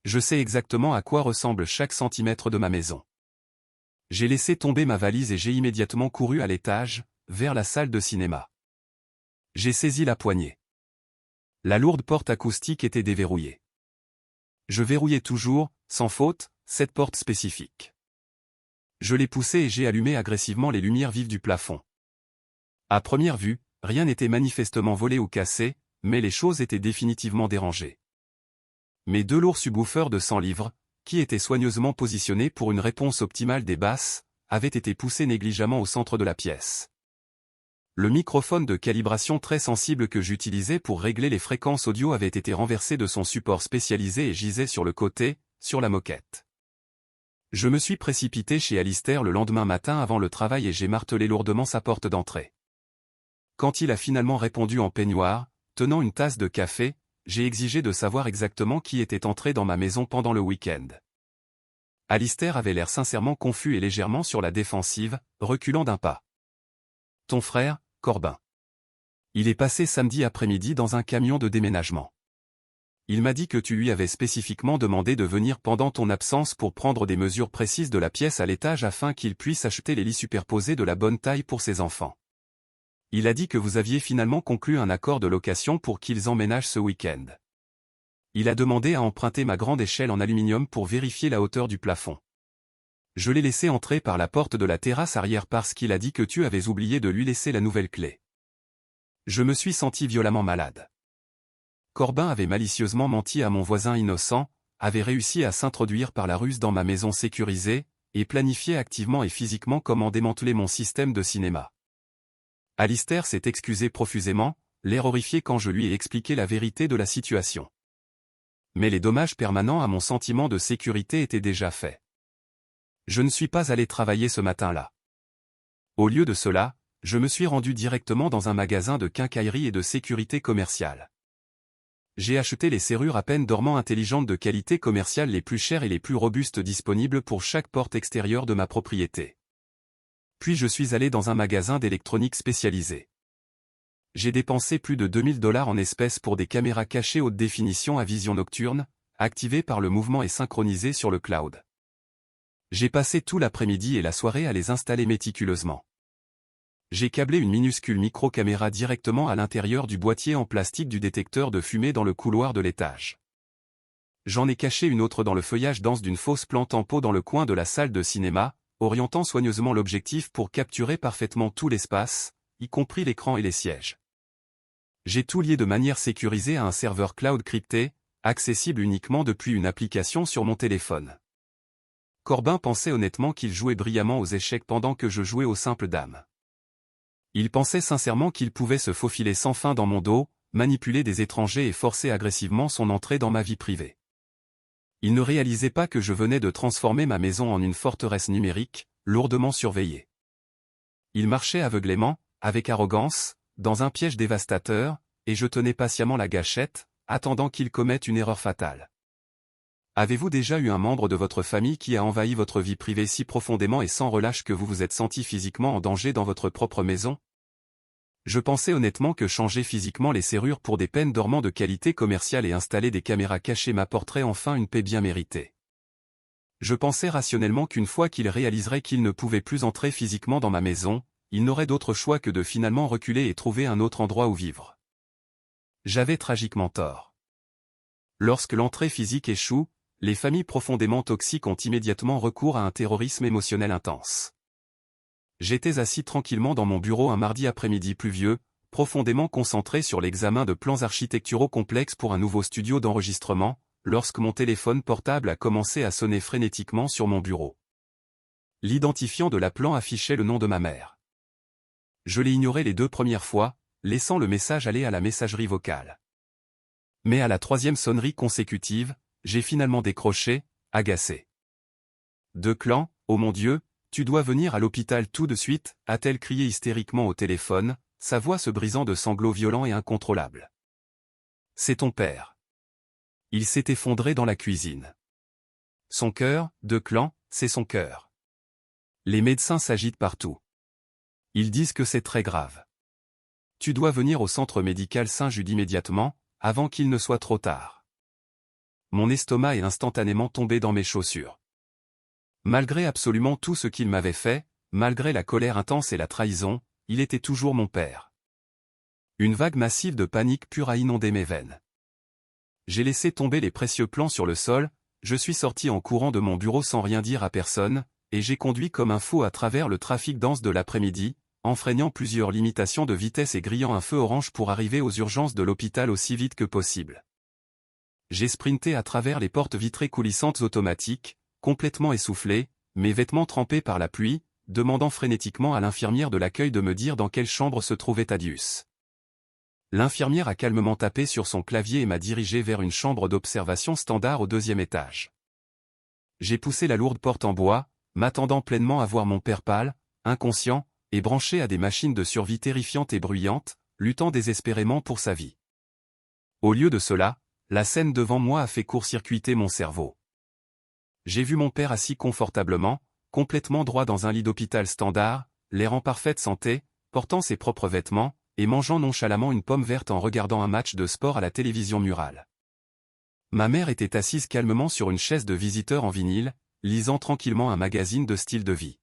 Je sais exactement à quoi ressemble chaque centimètre de ma maison. J'ai laissé tomber ma valise et j'ai immédiatement couru à l'étage, vers la salle de cinéma. J'ai saisi la poignée. La lourde porte acoustique était déverrouillée. Je verrouillais toujours, sans faute, cette porte spécifique. Je l'ai poussée et j'ai allumé agressivement les lumières vives du plafond. À première vue, rien n'était manifestement volé ou cassé, mais les choses étaient définitivement dérangées. Mes 2 lourds subwoofers de 100 livres, qui étaient soigneusement positionnés pour une réponse optimale des basses, avaient été poussés négligemment au centre de la pièce. Le microphone de calibration très sensible que j'utilisais pour régler les fréquences audio avait été renversé de son support spécialisé et gisait sur le côté, sur la moquette. Je me suis précipité chez Alistair le lendemain matin avant le travail et j'ai martelé lourdement sa porte d'entrée. Quand il a finalement répondu en peignoir, tenant une tasse de café, j'ai exigé de savoir exactement qui était entré dans ma maison pendant le week-end. Alistair avait l'air sincèrement confus et légèrement sur la défensive, reculant d'un pas. « Ton frère, Corbin. Il est passé samedi après-midi dans un camion de déménagement. Il m'a dit que tu lui avais spécifiquement demandé de venir pendant ton absence pour prendre des mesures précises de la pièce à l'étage afin qu'il puisse acheter les lits superposés de la bonne taille pour ses enfants. Il a dit que vous aviez finalement conclu un accord de location pour qu'ils emménagent ce week-end. Il a demandé à emprunter ma grande échelle en aluminium pour vérifier la hauteur du plafond. Je l'ai laissé entrer par la porte de la terrasse arrière parce qu'il a dit que tu avais oublié de lui laisser la nouvelle clé. Je me suis senti violemment malade. » Corbin avait malicieusement menti à mon voisin innocent, avait réussi à s'introduire par la ruse dans ma maison sécurisée, et planifiait activement et physiquement comment démanteler mon système de cinéma. Alistair s'est excusé profusément, l'air horrifié quand je lui ai expliqué la vérité de la situation. Mais les dommages permanents à mon sentiment de sécurité étaient déjà faits. Je ne suis pas allé travailler ce matin-là. Au lieu de cela, je me suis rendu directement dans un magasin de quincaillerie et de sécurité commerciale. J'ai acheté les serrures à peine dormant intelligentes de qualité commerciale les plus chères et les plus robustes disponibles pour chaque porte extérieure de ma propriété. Puis je suis allé dans un magasin d'électronique spécialisé. J'ai dépensé plus de 2 000 $ en espèces pour des caméras cachées haute définition à vision nocturne, activées par le mouvement et synchronisées sur le cloud. J'ai passé tout l'après-midi et la soirée à les installer méticuleusement. J'ai câblé une minuscule micro-caméra directement à l'intérieur du boîtier en plastique du détecteur de fumée dans le couloir de l'étage. J'en ai caché une autre dans le feuillage dense d'une fausse plante en pot dans le coin de la salle de cinéma, orientant soigneusement l'objectif pour capturer parfaitement tout l'espace, y compris l'écran et les sièges. J'ai tout lié de manière sécurisée à un serveur cloud crypté, accessible uniquement depuis une application sur mon téléphone. Corbin pensait honnêtement qu'il jouait brillamment aux échecs pendant que je jouais aux simples dames. Il pensait sincèrement qu'il pouvait se faufiler sans fin dans mon dos, manipuler des étrangers et forcer agressivement son entrée dans ma vie privée. Il ne réalisait pas que je venais de transformer ma maison en une forteresse numérique, lourdement surveillée. Il marchait aveuglément, avec arrogance, dans un piège dévastateur, et je tenais patiemment la gâchette, attendant qu'il commette une erreur fatale. Avez-vous déjà eu un membre de votre famille qui a envahi votre vie privée si profondément et sans relâche que vous vous êtes senti physiquement en danger dans votre propre maison? Je pensais honnêtement que changer physiquement les serrures pour des peines dormant de qualité commerciale et installer des caméras cachées m'apporterait enfin une paix bien méritée. Je pensais rationnellement qu'une fois qu'il réaliserait qu'il ne pouvait plus entrer physiquement dans ma maison, il n'aurait d'autre choix que de finalement reculer et trouver un autre endroit où vivre. J'avais tragiquement tort. Lorsque l'entrée physique échoue, les familles profondément toxiques ont immédiatement recours à un terrorisme émotionnel intense. J'étais assis tranquillement dans mon bureau un mardi après-midi pluvieux, profondément concentré sur l'examen de plans architecturaux complexes pour un nouveau studio d'enregistrement, lorsque mon téléphone portable a commencé à sonner frénétiquement sur mon bureau. L'identifiant de l'appelant affichait le nom de ma mère. Je l'ai ignoré les 2 premières fois, laissant le message aller à la messagerie vocale. Mais à la 3e sonnerie consécutive, j'ai finalement décroché, agacé. « Declan, oh mon Dieu, tu dois venir à l'hôpital tout de suite » a-t-elle crié hystériquement au téléphone, sa voix se brisant de sanglots violents et incontrôlables. « C'est ton père. » Il s'est effondré dans la cuisine. Son cœur, Declan, c'est son cœur. Les médecins s'agitent partout. Ils disent que c'est très grave. Tu dois venir au centre médical Saint-Jude immédiatement, avant qu'il ne soit trop tard. Mon estomac est instantanément tombé dans mes chaussures. Malgré absolument tout ce qu'il m'avait fait, malgré la colère intense et la trahison, il était toujours mon père. Une vague massive de panique pure a inondé mes veines. J'ai laissé tomber les précieux plans sur le sol, je suis sorti en courant de mon bureau sans rien dire à personne, et j'ai conduit comme un fou à travers le trafic dense de l'après-midi, enfreignant plusieurs limitations de vitesse et grillant un feu orange pour arriver aux urgences de l'hôpital aussi vite que possible. J'ai sprinté à travers les portes vitrées coulissantes automatiques, complètement essoufflé, mes vêtements trempés par la pluie, demandant frénétiquement à l'infirmière de l'accueil de me dire dans quelle chambre se trouvait Thaddeus. L'infirmière a calmement tapé sur son clavier et m'a dirigé vers une chambre d'observation standard au 2e étage. J'ai poussé la lourde porte en bois, m'attendant pleinement à voir mon père pâle, inconscient, et branché à des machines de survie terrifiantes et bruyantes, luttant désespérément pour sa vie. Au lieu de cela, la scène devant moi a fait court-circuiter mon cerveau. J'ai vu mon père assis confortablement, complètement droit dans un lit d'hôpital standard, l'air en parfaite santé, portant ses propres vêtements, et mangeant nonchalamment une pomme verte en regardant un match de sport à la télévision murale. Ma mère était assise calmement sur une chaise de visiteur en vinyle, lisant tranquillement un magazine de style de vie.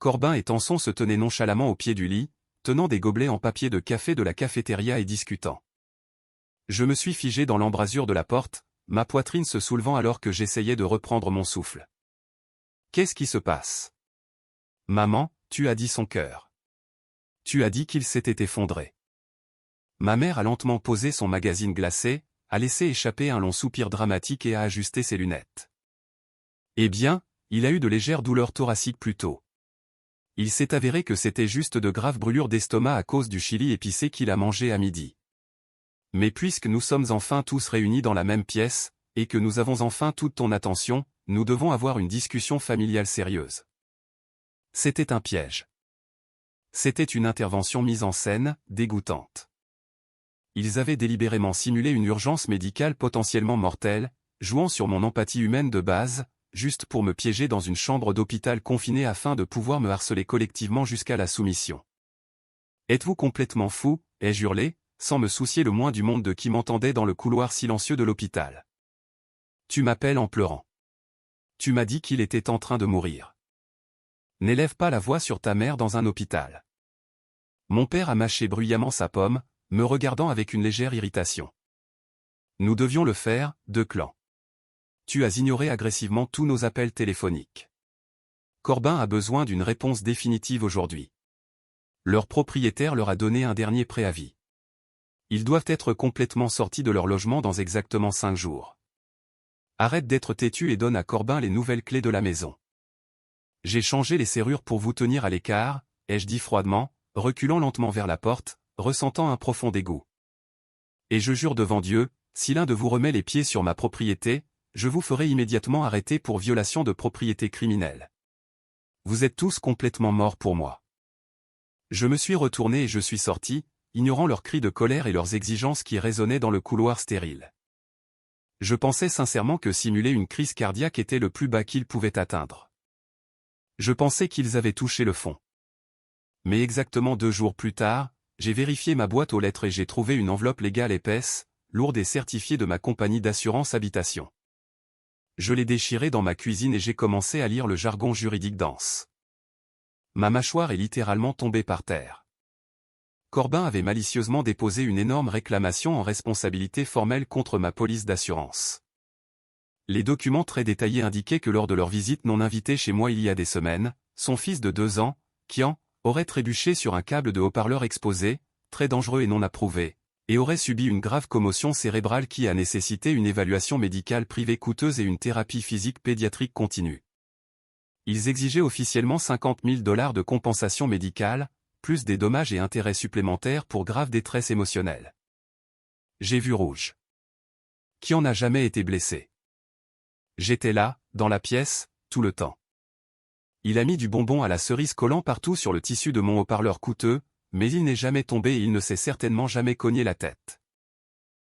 Corbin et Tanson se tenaient nonchalamment au pied du lit, tenant des gobelets en papier de café de la cafétéria et discutant. Je me suis figé dans l'embrasure de la porte, ma poitrine se soulevant alors que j'essayais de reprendre mon souffle. Qu'est-ce qui se passe? Maman, tu as dit son cœur. Tu as dit qu'il s'était effondré. Ma mère a lentement posé son magazine glacé, a laissé échapper un long soupir dramatique et a ajusté ses lunettes. Eh bien, il a eu de légères douleurs thoraciques plus tôt. Il s'est avéré que c'était juste de graves brûlures d'estomac à cause du chili épicé qu'il a mangé à midi. Mais puisque nous sommes enfin tous réunis dans la même pièce, et que nous avons enfin toute ton attention, nous devons avoir une discussion familiale sérieuse. C'était un piège. C'était une intervention mise en scène, dégoûtante. Ils avaient délibérément simulé une urgence médicale potentiellement mortelle, jouant sur mon empathie humaine de base, juste pour me piéger dans une chambre d'hôpital confinée afin de pouvoir me harceler collectivement jusqu'à la soumission. Êtes-vous complètement fou, ai-je hurlé, sans me soucier le moins du monde de qui m'entendait dans le couloir silencieux de l'hôpital. Tu m'appelles en pleurant. Tu m'as dit qu'il était en train de mourir. N'élève pas la voix sur ta mère dans un hôpital. Mon père a mâché bruyamment sa pomme, me regardant avec une légère irritation. Nous devions le faire, de clan. Tu as ignoré agressivement tous nos appels téléphoniques. Corbin a besoin d'une réponse définitive aujourd'hui. Leur propriétaire leur a donné un dernier préavis. Ils doivent être complètement sortis de leur logement dans exactement 5 jours. Arrête d'être têtu et donne à Corbin les nouvelles clés de la maison. J'ai changé les serrures pour vous tenir à l'écart, ai-je dit froidement, reculant lentement vers la porte, ressentant un profond dégoût. Et je jure devant Dieu, si l'un de vous remet les pieds sur ma propriété, je vous ferai immédiatement arrêter pour violation de propriété criminelle. Vous êtes tous complètement morts pour moi. Je me suis retourné et je suis sorti, ignorant leurs cris de colère et leurs exigences qui résonnaient dans le couloir stérile. Je pensais sincèrement que simuler une crise cardiaque était le plus bas qu'ils pouvaient atteindre. Je pensais qu'ils avaient touché le fond. Mais exactement 2 jours plus tard, j'ai vérifié ma boîte aux lettres et j'ai trouvé une enveloppe légale épaisse, lourde et certifiée de ma compagnie d'assurance habitation. Je l'ai déchirée dans ma cuisine et j'ai commencé à lire le jargon juridique dense. Ma mâchoire est littéralement tombée par terre. Corbin avait malicieusement déposé une énorme réclamation en responsabilité formelle contre ma police d'assurance. Les documents très détaillés indiquaient que lors de leur visite non invitée chez moi il y a des semaines, son fils de 2 ans, Kian, aurait trébuché sur un câble de haut-parleur exposé, très dangereux et non approuvé, et aurait subi une grave commotion cérébrale qui a nécessité une évaluation médicale privée coûteuse et une thérapie physique pédiatrique continue. Ils exigeaient officiellement $50 000 de compensation médicale, plus des dommages et intérêts supplémentaires pour grave détresse émotionnelle. J'ai vu rouge. Kian n'a jamais été blessé. J'étais là, dans la pièce, tout le temps. Il a mis du bonbon à la cerise collant partout sur le tissu de mon haut-parleur coûteux, mais il n'est jamais tombé et il ne s'est certainement jamais cogné la tête.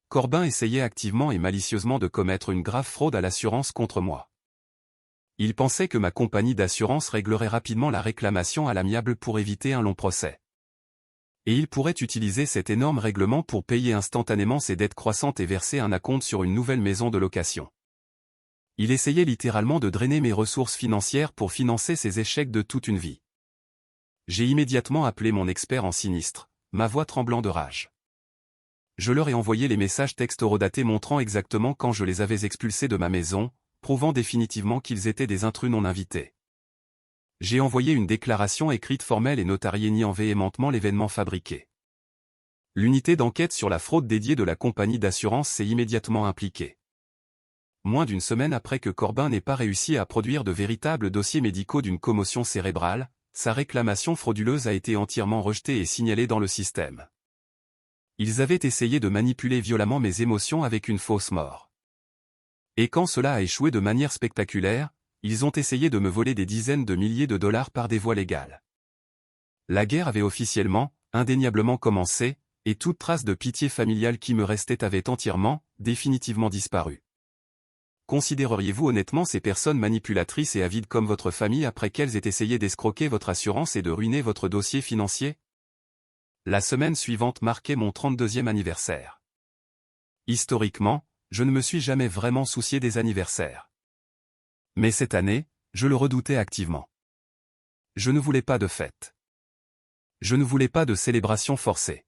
Corbin essayait activement et malicieusement de commettre une grave fraude à l'assurance contre moi. Il pensait que ma compagnie d'assurance réglerait rapidement la réclamation à l'amiable pour éviter un long procès. Et il pourrait utiliser cet énorme règlement pour payer instantanément ses dettes croissantes et verser un acompte sur une nouvelle maison de location. Il essayait littéralement de drainer mes ressources financières pour financer ses échecs de toute une vie. J'ai immédiatement appelé mon expert en sinistre, ma voix tremblant de rage. Je leur ai envoyé les messages textes horodatés montrant exactement quand je les avais expulsés de ma maison, prouvant définitivement qu'ils étaient des intrus non invités. J'ai envoyé une déclaration écrite formelle et notariée niant véhémentement l'événement fabriqué. L'unité d'enquête sur la fraude dédiée de la compagnie d'assurance s'est immédiatement impliquée. Moins d'une semaine après que Corbin n'ait pas réussi à produire de véritables dossiers médicaux d'une commotion cérébrale, sa réclamation frauduleuse a été entièrement rejetée et signalée dans le système. Ils avaient essayé de manipuler violemment mes émotions avec une fausse mort. Et quand cela a échoué de manière spectaculaire, ils ont essayé de me voler des dizaines de milliers de dollars par des voies légales. La guerre avait officiellement, indéniablement commencé, et toute trace de pitié familiale qui me restait avait entièrement, définitivement disparu. Considéreriez-vous honnêtement ces personnes manipulatrices et avides comme votre famille après qu'elles aient essayé d'escroquer votre assurance et de ruiner votre dossier financier? La semaine suivante marquait mon 32e anniversaire. Historiquement, je ne me suis jamais vraiment soucié des anniversaires. Mais cette année, je le redoutais activement. Je ne voulais pas de fête. Je ne voulais pas de célébration forcée.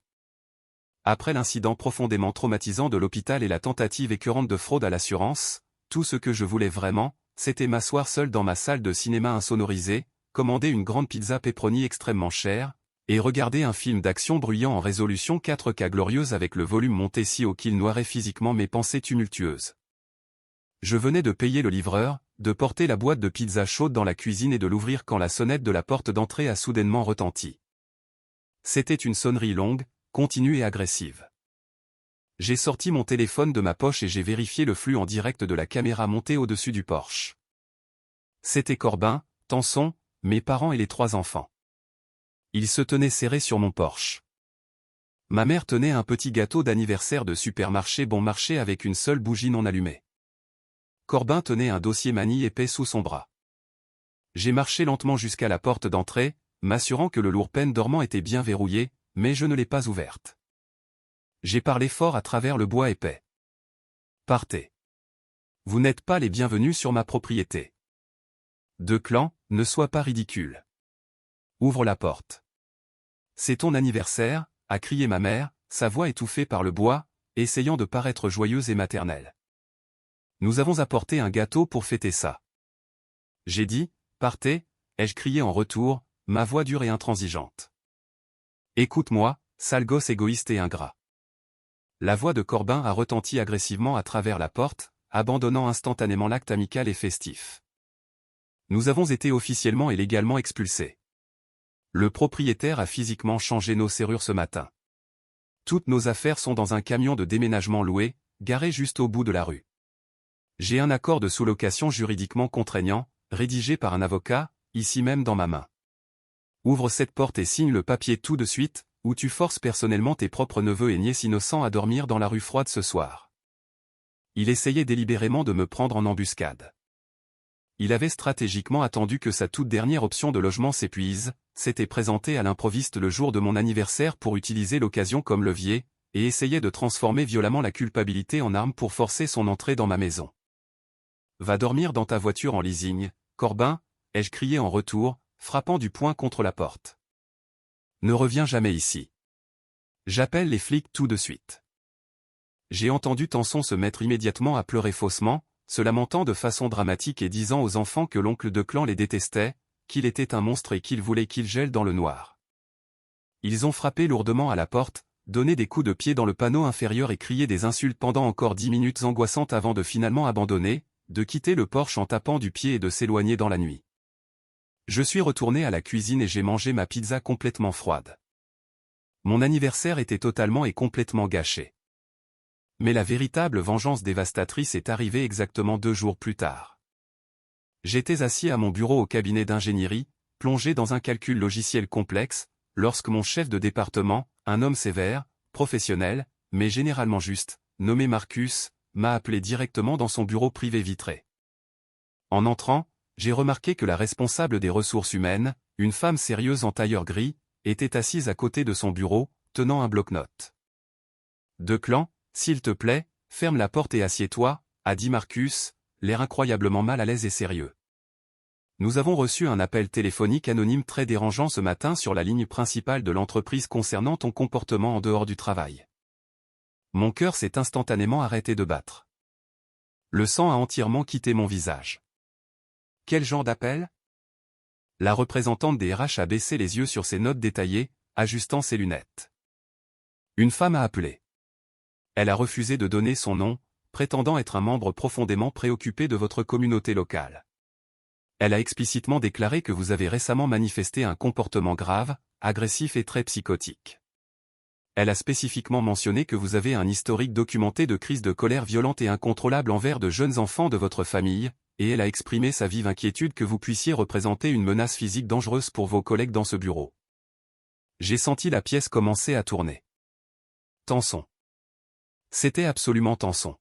Après l'incident profondément traumatisant de l'hôpital et la tentative écœurante de fraude à l'assurance, tout ce que je voulais vraiment, c'était m'asseoir seul dans ma salle de cinéma insonorisée, commander une grande pizza pepperoni extrêmement chère, et regarder un film d'action bruyant en résolution 4K glorieuse avec le volume monté si haut qu'il noirait physiquement mes pensées tumultueuses. Je venais de payer le livreur, de porter la boîte de pizza chaude dans la cuisine et de l'ouvrir quand la sonnette de la porte d'entrée a soudainement retenti. C'était une sonnerie longue, continue et agressive. J'ai sorti mon téléphone de ma poche et j'ai vérifié le flux en direct de la caméra montée au-dessus du porche. C'était Corbin, Tanson, mes parents et les 3 enfants. Ils se tenaient serrés sur mon porche. Ma mère tenait un petit gâteau d'anniversaire de supermarché bon marché avec une seule bougie non allumée. Corbin tenait un dossier manille épais sous son bras. J'ai marché lentement jusqu'à la porte d'entrée, m'assurant que le lourd pêne dormant était bien verrouillé, mais je ne l'ai pas ouverte. J'ai parlé fort à travers le bois épais. Partez. Vous n'êtes pas les bienvenus sur ma propriété. De clan, ne sois pas ridicule. Ouvre la porte. C'est ton anniversaire, a crié ma mère, sa voix étouffée par le bois, essayant de paraître joyeuse et maternelle. Nous avons apporté un gâteau pour fêter ça. J'ai dit, partez, ai-je crié en retour, ma voix dure et intransigeante. Écoute-moi, sale gosse égoïste et ingrat. La voix de Corbin a retenti agressivement à travers la porte, abandonnant instantanément l'acte amical et festif. Nous avons été officiellement et légalement expulsés. Le propriétaire a physiquement changé nos serrures ce matin. Toutes nos affaires sont dans un camion de déménagement loué, garé juste au bout de la rue. J'ai un accord de sous-location juridiquement contraignant, rédigé par un avocat, ici même dans ma main. Ouvre cette porte et signe le papier tout de suite, ou tu forces personnellement tes propres neveux et nièces innocents à dormir dans la rue froide ce soir. Il essayait délibérément de me prendre en embuscade. Il avait stratégiquement attendu que sa toute dernière option de logement s'épuise, s'était présenté à l'improviste le jour de mon anniversaire pour utiliser l'occasion comme levier, et essayait de transformer violemment la culpabilité en arme pour forcer son entrée dans ma maison. Va dormir dans ta voiture en leasing, Corbin, ai-je crié en retour, frappant du poing contre la porte. Ne reviens jamais ici. J'appelle les flics tout de suite. J'ai entendu Tanson se mettre immédiatement à pleurer faussement, se lamentant de façon dramatique et disant aux enfants que l'oncle de clan les détestait, qu'il était un monstre et qu'il voulait qu'ils gèlent dans le noir. Ils ont frappé lourdement à la porte, donné des coups de pied dans le panneau inférieur et crié des insultes pendant encore 10 minutes angoissantes avant de finalement abandonner, de quitter le porche en tapant du pied et de s'éloigner dans la nuit. Je suis retourné à la cuisine et j'ai mangé ma pizza complètement froide. Mon anniversaire était totalement et complètement gâché. Mais la véritable vengeance dévastatrice est arrivée exactement 2 jours plus tard. J'étais assis à mon bureau au cabinet d'ingénierie, plongé dans un calcul logiciel complexe, lorsque mon chef de département, un homme sévère, professionnel, mais généralement juste, nommé Marcus, m'a appelé directement dans son bureau privé vitré. En entrant, j'ai remarqué que la responsable des ressources humaines, une femme sérieuse en tailleur gris, était assise à côté de son bureau, tenant un bloc-notes. De clan, s'il te plaît, ferme la porte et assieds-toi, a dit Marcus, l'air incroyablement mal à l'aise et sérieux. Nous avons reçu un appel téléphonique anonyme très dérangeant ce matin sur la ligne principale de l'entreprise concernant ton comportement en dehors du travail. Mon cœur s'est instantanément arrêté de battre. Le sang a entièrement quitté mon visage. Quel genre d'appel? La représentante des RH a baissé les yeux sur ses notes détaillées, ajustant ses lunettes. Une femme a appelé. Elle a refusé de donner son nom, prétendant être un membre profondément préoccupé de votre communauté locale. Elle a explicitement déclaré que vous avez récemment manifesté un comportement grave, agressif et très psychotique. Elle a spécifiquement mentionné que vous avez un historique documenté de crises de colère violente et incontrôlable envers de jeunes enfants de votre famille, et elle a exprimé sa vive inquiétude que vous puissiez représenter une menace physique dangereuse pour vos collègues dans ce bureau. J'ai senti la pièce commencer à tourner. Tenson. C'était absolument Tenson.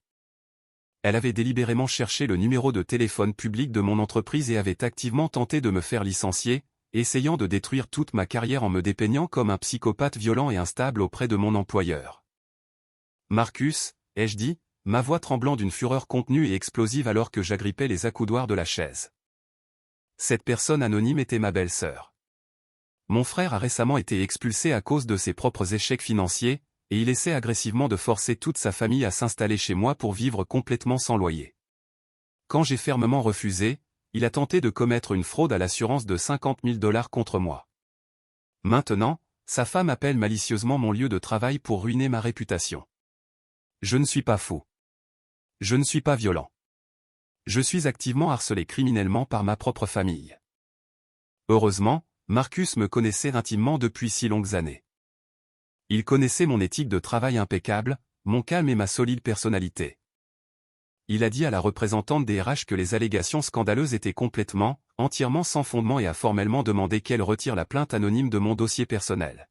Elle avait délibérément cherché le numéro de téléphone public de mon entreprise et avait activement tenté de me faire licencier, essayant de détruire toute ma carrière en me dépeignant comme un psychopathe violent et instable auprès de mon employeur. Marcus, ai-je dit, ma voix tremblant d'une fureur contenue et explosive alors que j'agrippais les accoudoirs de la chaise. Cette personne anonyme était ma belle-sœur. Mon frère a récemment été expulsé à cause de ses propres échecs financiers, et il essaie agressivement de forcer toute sa famille à s'installer chez moi pour vivre complètement sans loyer. Quand j'ai fermement refusé, il a tenté de commettre une fraude à l'assurance de 50 000 $ contre moi. Maintenant, sa femme appelle malicieusement mon lieu de travail pour ruiner ma réputation. Je ne suis pas fou. Je ne suis pas violent. Je suis activement harcelé criminellement par ma propre famille. Heureusement, Marcus me connaissait intimement depuis si longues années. Il connaissait mon éthique de travail impeccable, mon calme et ma solide personnalité. Il a dit à la représentante des RH que les allégations scandaleuses étaient complètement, entièrement sans fondement et a formellement demandé qu'elle retire la plainte anonyme de mon dossier personnel.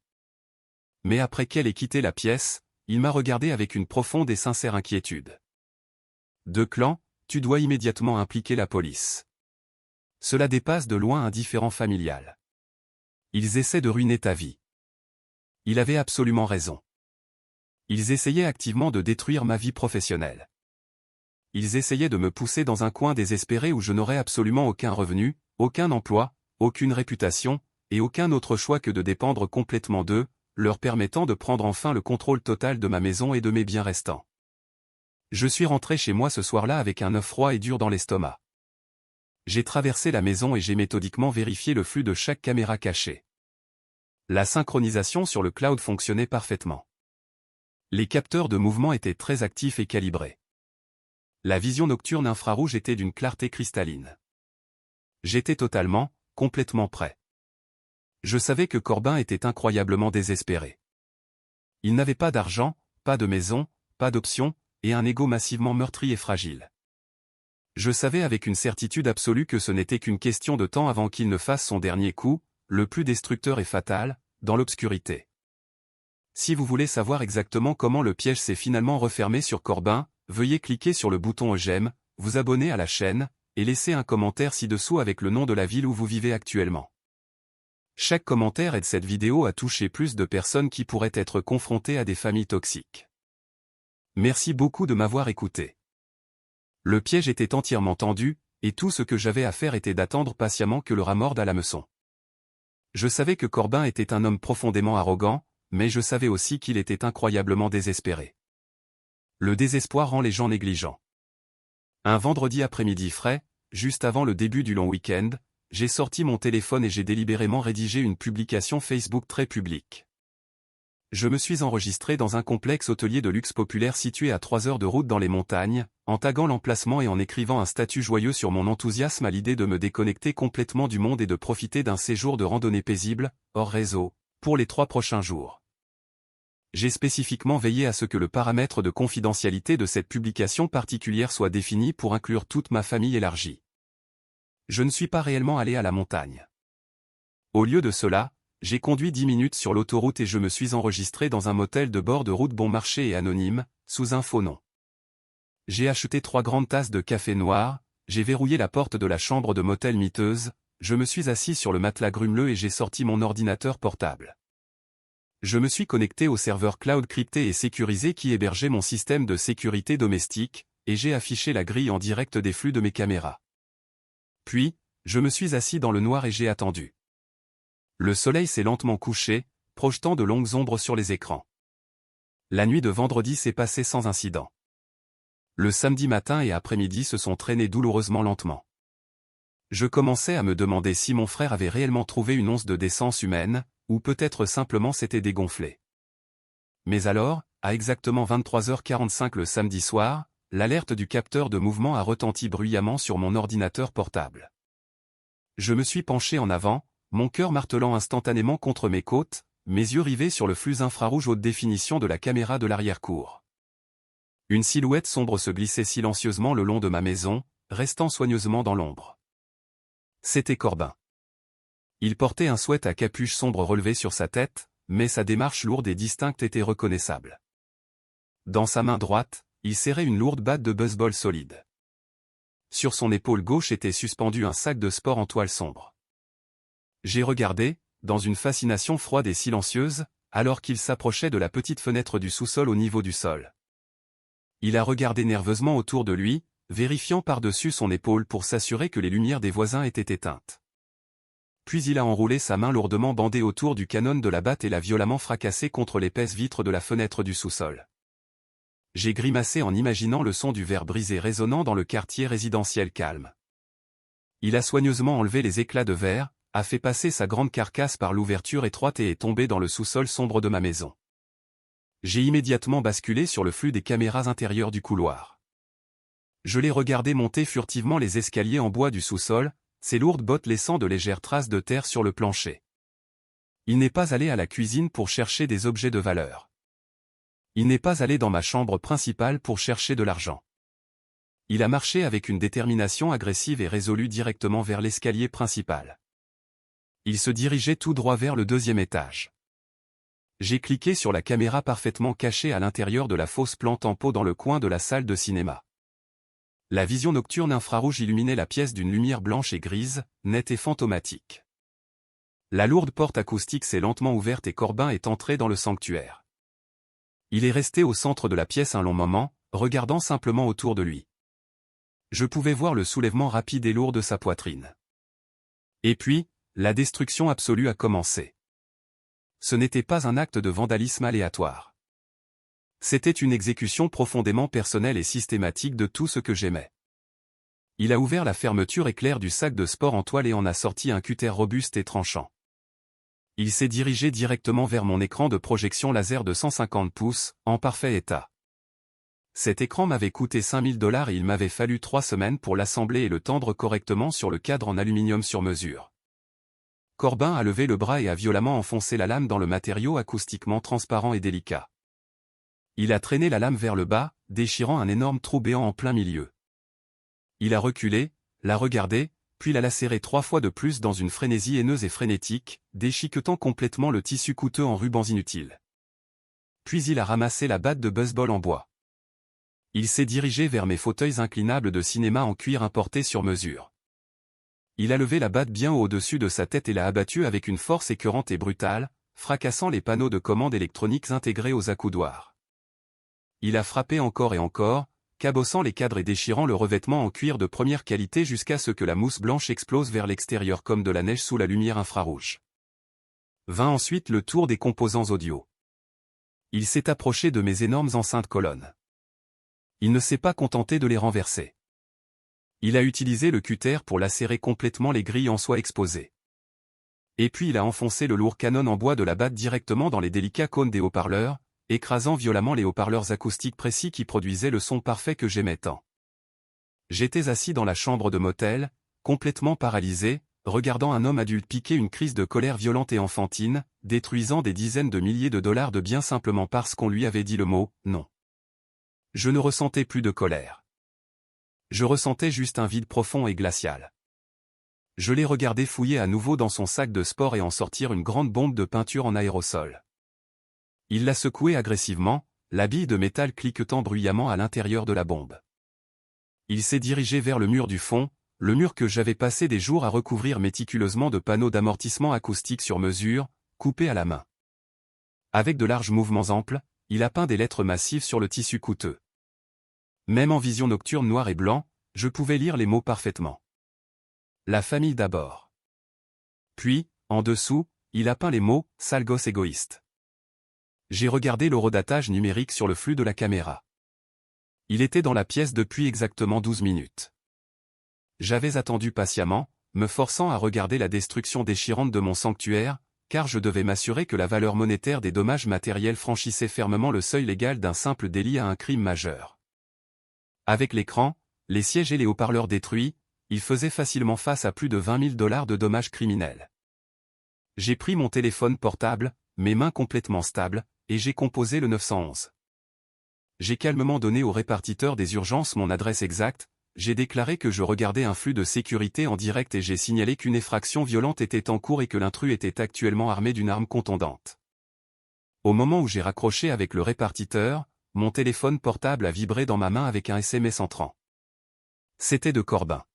Mais après qu'elle ait quitté la pièce, il m'a regardé avec une profonde et sincère inquiétude. Declan, tu dois immédiatement impliquer la police. Cela dépasse de loin un différend familial. Ils essaient de ruiner ta vie. Il avait absolument raison. Ils essayaient activement de détruire ma vie professionnelle. Ils essayaient de me pousser dans un coin désespéré où je n'aurais absolument aucun revenu, aucun emploi, aucune réputation, et aucun autre choix que de dépendre complètement d'eux, leur permettant de prendre enfin le contrôle total de ma maison et de mes biens restants. Je suis rentré chez moi ce soir-là avec un œuf froid et dur dans l'estomac. J'ai traversé la maison et j'ai méthodiquement vérifié le flux de chaque caméra cachée. La synchronisation sur le cloud fonctionnait parfaitement. Les capteurs de mouvement étaient très actifs et calibrés. La vision nocturne infrarouge était d'une clarté cristalline. J'étais totalement, complètement prêt. Je savais que Corbin était incroyablement désespéré. Il n'avait pas d'argent, pas de maison, pas d'options, et un ego massivement meurtri et fragile. Je savais avec une certitude absolue que ce n'était qu'une question de temps avant qu'il ne fasse son dernier coup, le plus destructeur et fatal, dans l'obscurité. Si vous voulez savoir exactement comment le piège s'est finalement refermé sur Corbin, veuillez cliquer sur le bouton j'aime, vous abonner à la chaîne, et laisser un commentaire ci-dessous avec le nom de la ville où vous vivez actuellement. Chaque commentaire aide cette vidéo à toucher plus de personnes qui pourraient être confrontées à des familles toxiques. Merci beaucoup de m'avoir écouté. Le piège était entièrement tendu, et tout ce que j'avais à faire était d'attendre patiemment que le rat morde à l'hameçon. Je savais que Corbin était un homme profondément arrogant, mais je savais aussi qu'il était incroyablement désespéré. Le désespoir rend les gens négligents. Un vendredi après-midi frais, juste avant le début du long week-end, j'ai sorti mon téléphone et j'ai délibérément rédigé une publication Facebook très publique. Je me suis enregistré dans un complexe hôtelier de luxe populaire situé à 3 heures de route dans les montagnes, en taguant l'emplacement et en écrivant un statut joyeux sur mon enthousiasme à l'idée de me déconnecter complètement du monde et de profiter d'un séjour de randonnée paisible, hors réseau, pour les 3 prochains jours. J'ai spécifiquement veillé à ce que le paramètre de confidentialité de cette publication particulière soit défini pour inclure toute ma famille élargie. Je ne suis pas réellement allé à la montagne. Au lieu de cela, j'ai conduit 10 minutes sur l'autoroute et je me suis enregistré dans un motel de bord de route bon marché et anonyme, sous un faux nom. J'ai acheté 3 grandes tasses de café noir, j'ai verrouillé la porte de la chambre de motel miteuse, je me suis assis sur le matelas grumeleux et j'ai sorti mon ordinateur portable. Je me suis connecté au serveur cloud crypté et sécurisé qui hébergeait mon système de sécurité domestique, et j'ai affiché la grille en direct des flux de mes caméras. Puis, je me suis assis dans le noir et j'ai attendu. Le soleil s'est lentement couché, projetant de longues ombres sur les écrans. La nuit de vendredi s'est passée sans incident. Le samedi matin et après-midi se sont traînés douloureusement lentement. Je commençais à me demander si mon frère avait réellement trouvé une once de décence humaine, ou peut-être simplement s'était dégonflé. Mais alors, à exactement 23h45 le samedi soir, l'alerte du capteur de mouvement a retenti bruyamment sur mon ordinateur portable. Je me suis penché en avant, mon cœur martelant instantanément contre mes côtes, mes yeux rivés sur le flux infrarouge haute définition de la caméra de l'arrière-cour. Une silhouette sombre se glissait silencieusement le long de ma maison, restant soigneusement dans l'ombre. C'était Corbin. Il portait un sweat à capuche sombre relevé sur sa tête, mais sa démarche lourde et distincte était reconnaissable. Dans sa main droite, il serrait une lourde batte de baseball solide. Sur son épaule gauche était suspendu un sac de sport en toile sombre. J'ai regardé, dans une fascination froide et silencieuse, alors qu'il s'approchait de la petite fenêtre du sous-sol au niveau du sol. Il a regardé nerveusement autour de lui, vérifiant par-dessus son épaule pour s'assurer que les lumières des voisins étaient éteintes. Puis il a enroulé sa main lourdement bandée autour du canon de la batte et l'a violemment fracassé contre l'épaisse vitre de la fenêtre du sous-sol. J'ai grimacé en imaginant le son du verre brisé résonnant dans le quartier résidentiel calme. Il a soigneusement enlevé les éclats de verre, a fait passer sa grande carcasse par l'ouverture étroite et est tombé dans le sous-sol sombre de ma maison. J'ai immédiatement basculé sur le flux des caméras intérieures du couloir. Je l'ai regardé monter furtivement les escaliers en bois du sous-sol, ses lourdes bottes laissant de légères traces de terre sur le plancher. Il n'est pas allé à la cuisine pour chercher des objets de valeur. Il n'est pas allé dans ma chambre principale pour chercher de l'argent. Il a marché avec une détermination agressive et résolue directement vers l'escalier principal. Il se dirigeait tout droit vers le 2e étage. J'ai cliqué sur la caméra parfaitement cachée à l'intérieur de la fausse plante en pot dans le coin de la salle de cinéma. La vision nocturne infrarouge illuminait la pièce d'une lumière blanche et grise, nette et fantomatique. La lourde porte acoustique s'est lentement ouverte et Corbin est entré dans le sanctuaire. Il est resté au centre de la pièce un long moment, regardant simplement autour de lui. Je pouvais voir le soulèvement rapide et lourd de sa poitrine. Et puis, la destruction absolue a commencé. Ce n'était pas un acte de vandalisme aléatoire. C'était une exécution profondément personnelle et systématique de tout ce que j'aimais. Il a ouvert la fermeture éclair du sac de sport en toile et en a sorti un cutter robuste et tranchant. Il s'est dirigé directement vers mon écran de projection laser de 150 pouces, en parfait état. Cet écran m'avait coûté $5000 et il m'avait fallu 3 semaines pour l'assembler et le tendre correctement sur le cadre en aluminium sur mesure. Corbin a levé le bras et a violemment enfoncé la lame dans le matériau acoustiquement transparent et délicat. Il a traîné la lame vers le bas, déchirant un énorme trou béant en plein milieu. Il a reculé, l'a regardé, puis l'a lacéré 3 fois de plus dans une frénésie haineuse et frénétique, déchiquetant complètement le tissu coûteux en rubans inutiles. Puis il a ramassé la batte de baseball en bois. Il s'est dirigé vers mes fauteuils inclinables de cinéma en cuir importés sur mesure. Il a levé la batte bien au-dessus de sa tête et l'a abattue avec une force écœurante et brutale, fracassant les panneaux de commande électroniques intégrés aux accoudoirs. Il a frappé encore et encore, cabossant les cadres et déchirant le revêtement en cuir de première qualité jusqu'à ce que la mousse blanche explose vers l'extérieur comme de la neige sous la lumière infrarouge. Vint ensuite le tour des composants audio. Il s'est approché de mes énormes enceintes colonnes. Il ne s'est pas contenté de les renverser. Il a utilisé le cutter pour lacérer complètement les grilles en soie exposées. Et puis il a enfoncé le lourd canon en bois de la batte directement dans les délicats cônes des haut-parleurs, écrasant violemment les haut-parleurs acoustiques précis qui produisaient le son parfait que j'aimais tant. J'étais assis dans la chambre de motel, complètement paralysé, regardant un homme adulte piquer une crise de colère violente et enfantine, détruisant des dizaines de milliers de dollars de biens simplement parce qu'on lui avait dit le mot « non ». Je ne ressentais plus de colère. Je ressentais juste un vide profond et glacial. Je l'ai regardé fouiller à nouveau dans son sac de sport et en sortir une grande bombe de peinture en aérosol. Il l'a secouée agressivement, la bille de métal cliquetant bruyamment à l'intérieur de la bombe. Il s'est dirigé vers le mur du fond, le mur que j'avais passé des jours à recouvrir méticuleusement de panneaux d'amortissement acoustique sur mesure, coupés à la main. Avec de larges mouvements amples, il a peint des lettres massives sur le tissu coûteux. Même en vision nocturne noir et blanc, je pouvais lire les mots parfaitement. La famille d'abord. Puis, en dessous, il a peint les mots « sale gosse égoïste ». J'ai regardé l'horodatage numérique sur le flux de la caméra. Il était dans la pièce depuis exactement 12 minutes. J'avais attendu patiemment, me forçant à regarder la destruction déchirante de mon sanctuaire, car je devais m'assurer que la valeur monétaire des dommages matériels franchissait fermement le seuil légal d'un simple délit à un crime majeur. Avec l'écran, les sièges et les haut-parleurs détruits, il faisait facilement face à plus de 20 000 $ de dommages criminels. J'ai pris mon téléphone portable, mes mains complètement stables, et j'ai composé le 911. J'ai calmement donné au répartiteur des urgences mon adresse exacte, j'ai déclaré que je regardais un flux de sécurité en direct et j'ai signalé qu'une effraction violente était en cours et que l'intrus était actuellement armé d'une arme contondante. Au moment où j'ai raccroché avec le répartiteur, mon téléphone portable a vibré dans ma main avec un SMS entrant. C'était de Corbin.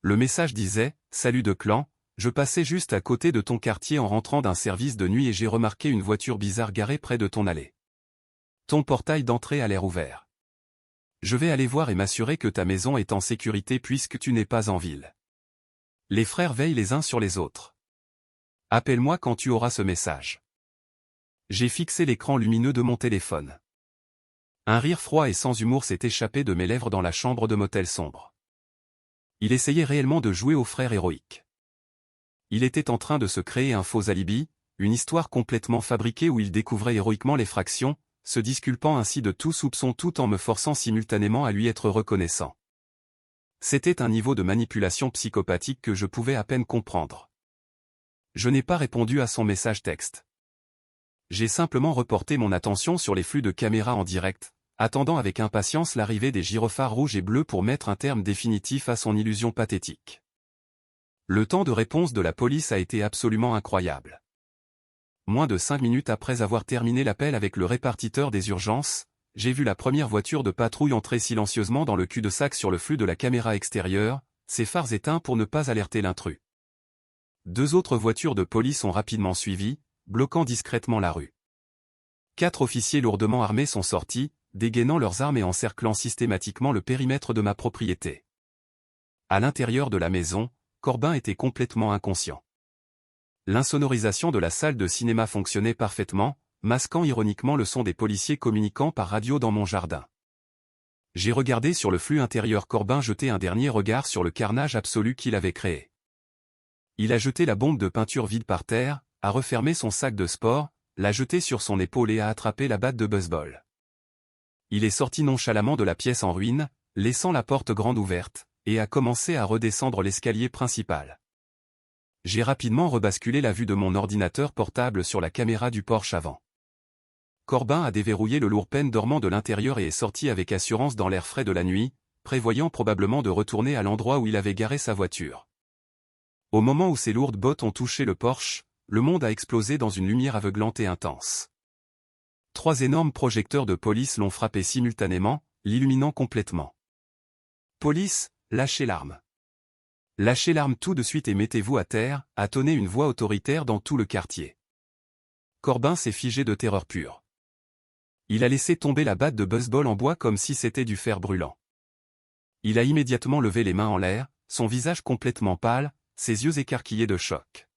Le message disait « Salut de clan, je passais juste à côté de ton quartier en rentrant d'un service de nuit et j'ai remarqué une voiture bizarre garée près de ton allée. Ton portail d'entrée a l'air ouvert. Je vais aller voir et m'assurer que ta maison est en sécurité puisque tu n'es pas en ville. Les frères veillent les uns sur les autres. Appelle-moi quand tu auras ce message. » J'ai fixé l'écran lumineux de mon téléphone. Un rire froid et sans humour s'est échappé de mes lèvres dans la chambre de motel sombre. Il essayait réellement de jouer au frère héroïque. Il était en train de se créer un faux alibi, une histoire complètement fabriquée où il découvrait héroïquement l'effraction, se disculpant ainsi de tout soupçon tout en me forçant simultanément à lui être reconnaissant. C'était un niveau de manipulation psychopathique que je pouvais à peine comprendre. Je n'ai pas répondu à son message texte. J'ai simplement reporté mon attention sur les flux de caméras en direct, attendant avec impatience l'arrivée des gyrophares rouges et bleus pour mettre un terme définitif à son illusion pathétique. Le temps de réponse de la police a été absolument incroyable. Moins de 5 minutes après avoir terminé l'appel avec le répartiteur des urgences, j'ai vu la première voiture de patrouille entrer silencieusement dans le cul-de-sac sur le flux de la caméra extérieure, ses phares éteints pour ne pas alerter l'intrus. 2 autres voitures de police ont rapidement suivi, bloquant discrètement la rue. 4 officiers lourdement armés sont sortis, dégainant leurs armes et encerclant systématiquement le périmètre de ma propriété. À l'intérieur de la maison, Corbin était complètement inconscient. L'insonorisation de la salle de cinéma fonctionnait parfaitement, masquant ironiquement le son des policiers communiquant par radio dans mon jardin. J'ai regardé sur le flux intérieur Corbin jeter un dernier regard sur le carnage absolu qu'il avait créé. Il a jeté la bombe de peinture vide par terre, a refermé son sac de sport, l'a jeté sur son épaule et a attrapé la batte de baseball. Il est sorti nonchalamment de la pièce en ruine, laissant la porte grande ouverte, et a commencé à redescendre l'escalier principal. J'ai rapidement rebasculé la vue de mon ordinateur portable sur la caméra du Porsche avant. Corbin a déverrouillé le lourd pêne dormant de l'intérieur et est sorti avec assurance dans l'air frais de la nuit, prévoyant probablement de retourner à l'endroit où il avait garé sa voiture. Au moment où ses lourdes bottes ont touché le Porsche, le monde a explosé dans une lumière aveuglante et intense. 3 énormes projecteurs de police l'ont frappé simultanément, l'illuminant complètement. « Police, lâchez l'arme. Lâchez l'arme tout de suite et mettez-vous à terre », a tonné une voix autoritaire dans tout le quartier. Corbin s'est figé de terreur pure. Il a laissé tomber la batte de baseball en bois comme si c'était du fer brûlant. Il a immédiatement levé les mains en l'air, son visage complètement pâle, ses yeux écarquillés de choc.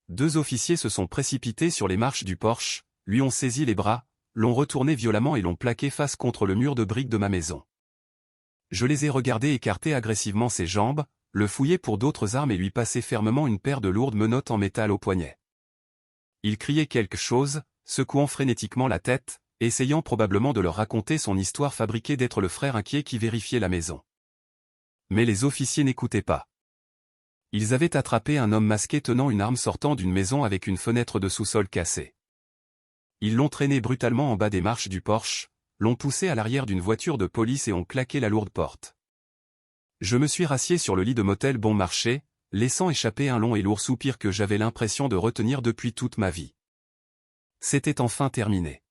2 officiers se sont précipités sur les marches du Porsche, lui ont saisi les bras, l'ont retourné violemment et l'ont plaqué face contre le mur de briques de ma maison. Je les ai regardés écarter agressivement ses jambes, le fouiller pour d'autres armes et lui passer fermement une paire de lourdes menottes en métal au poignet. Il criait quelque chose, secouant frénétiquement la tête, essayant probablement de leur raconter son histoire fabriquée d'être le frère inquiet qui vérifiait la maison. Mais les officiers n'écoutaient pas. Ils avaient attrapé un homme masqué tenant une arme sortant d'une maison avec une fenêtre de sous-sol cassée. Ils l'ont traîné brutalement en bas des marches du Porsche, l'ont poussé à l'arrière d'une voiture de police et ont claqué la lourde porte. Je me suis rassié sur le lit de motel bon marché, laissant échapper un long et lourd soupir que j'avais l'impression de retenir depuis toute ma vie. C'était enfin terminé.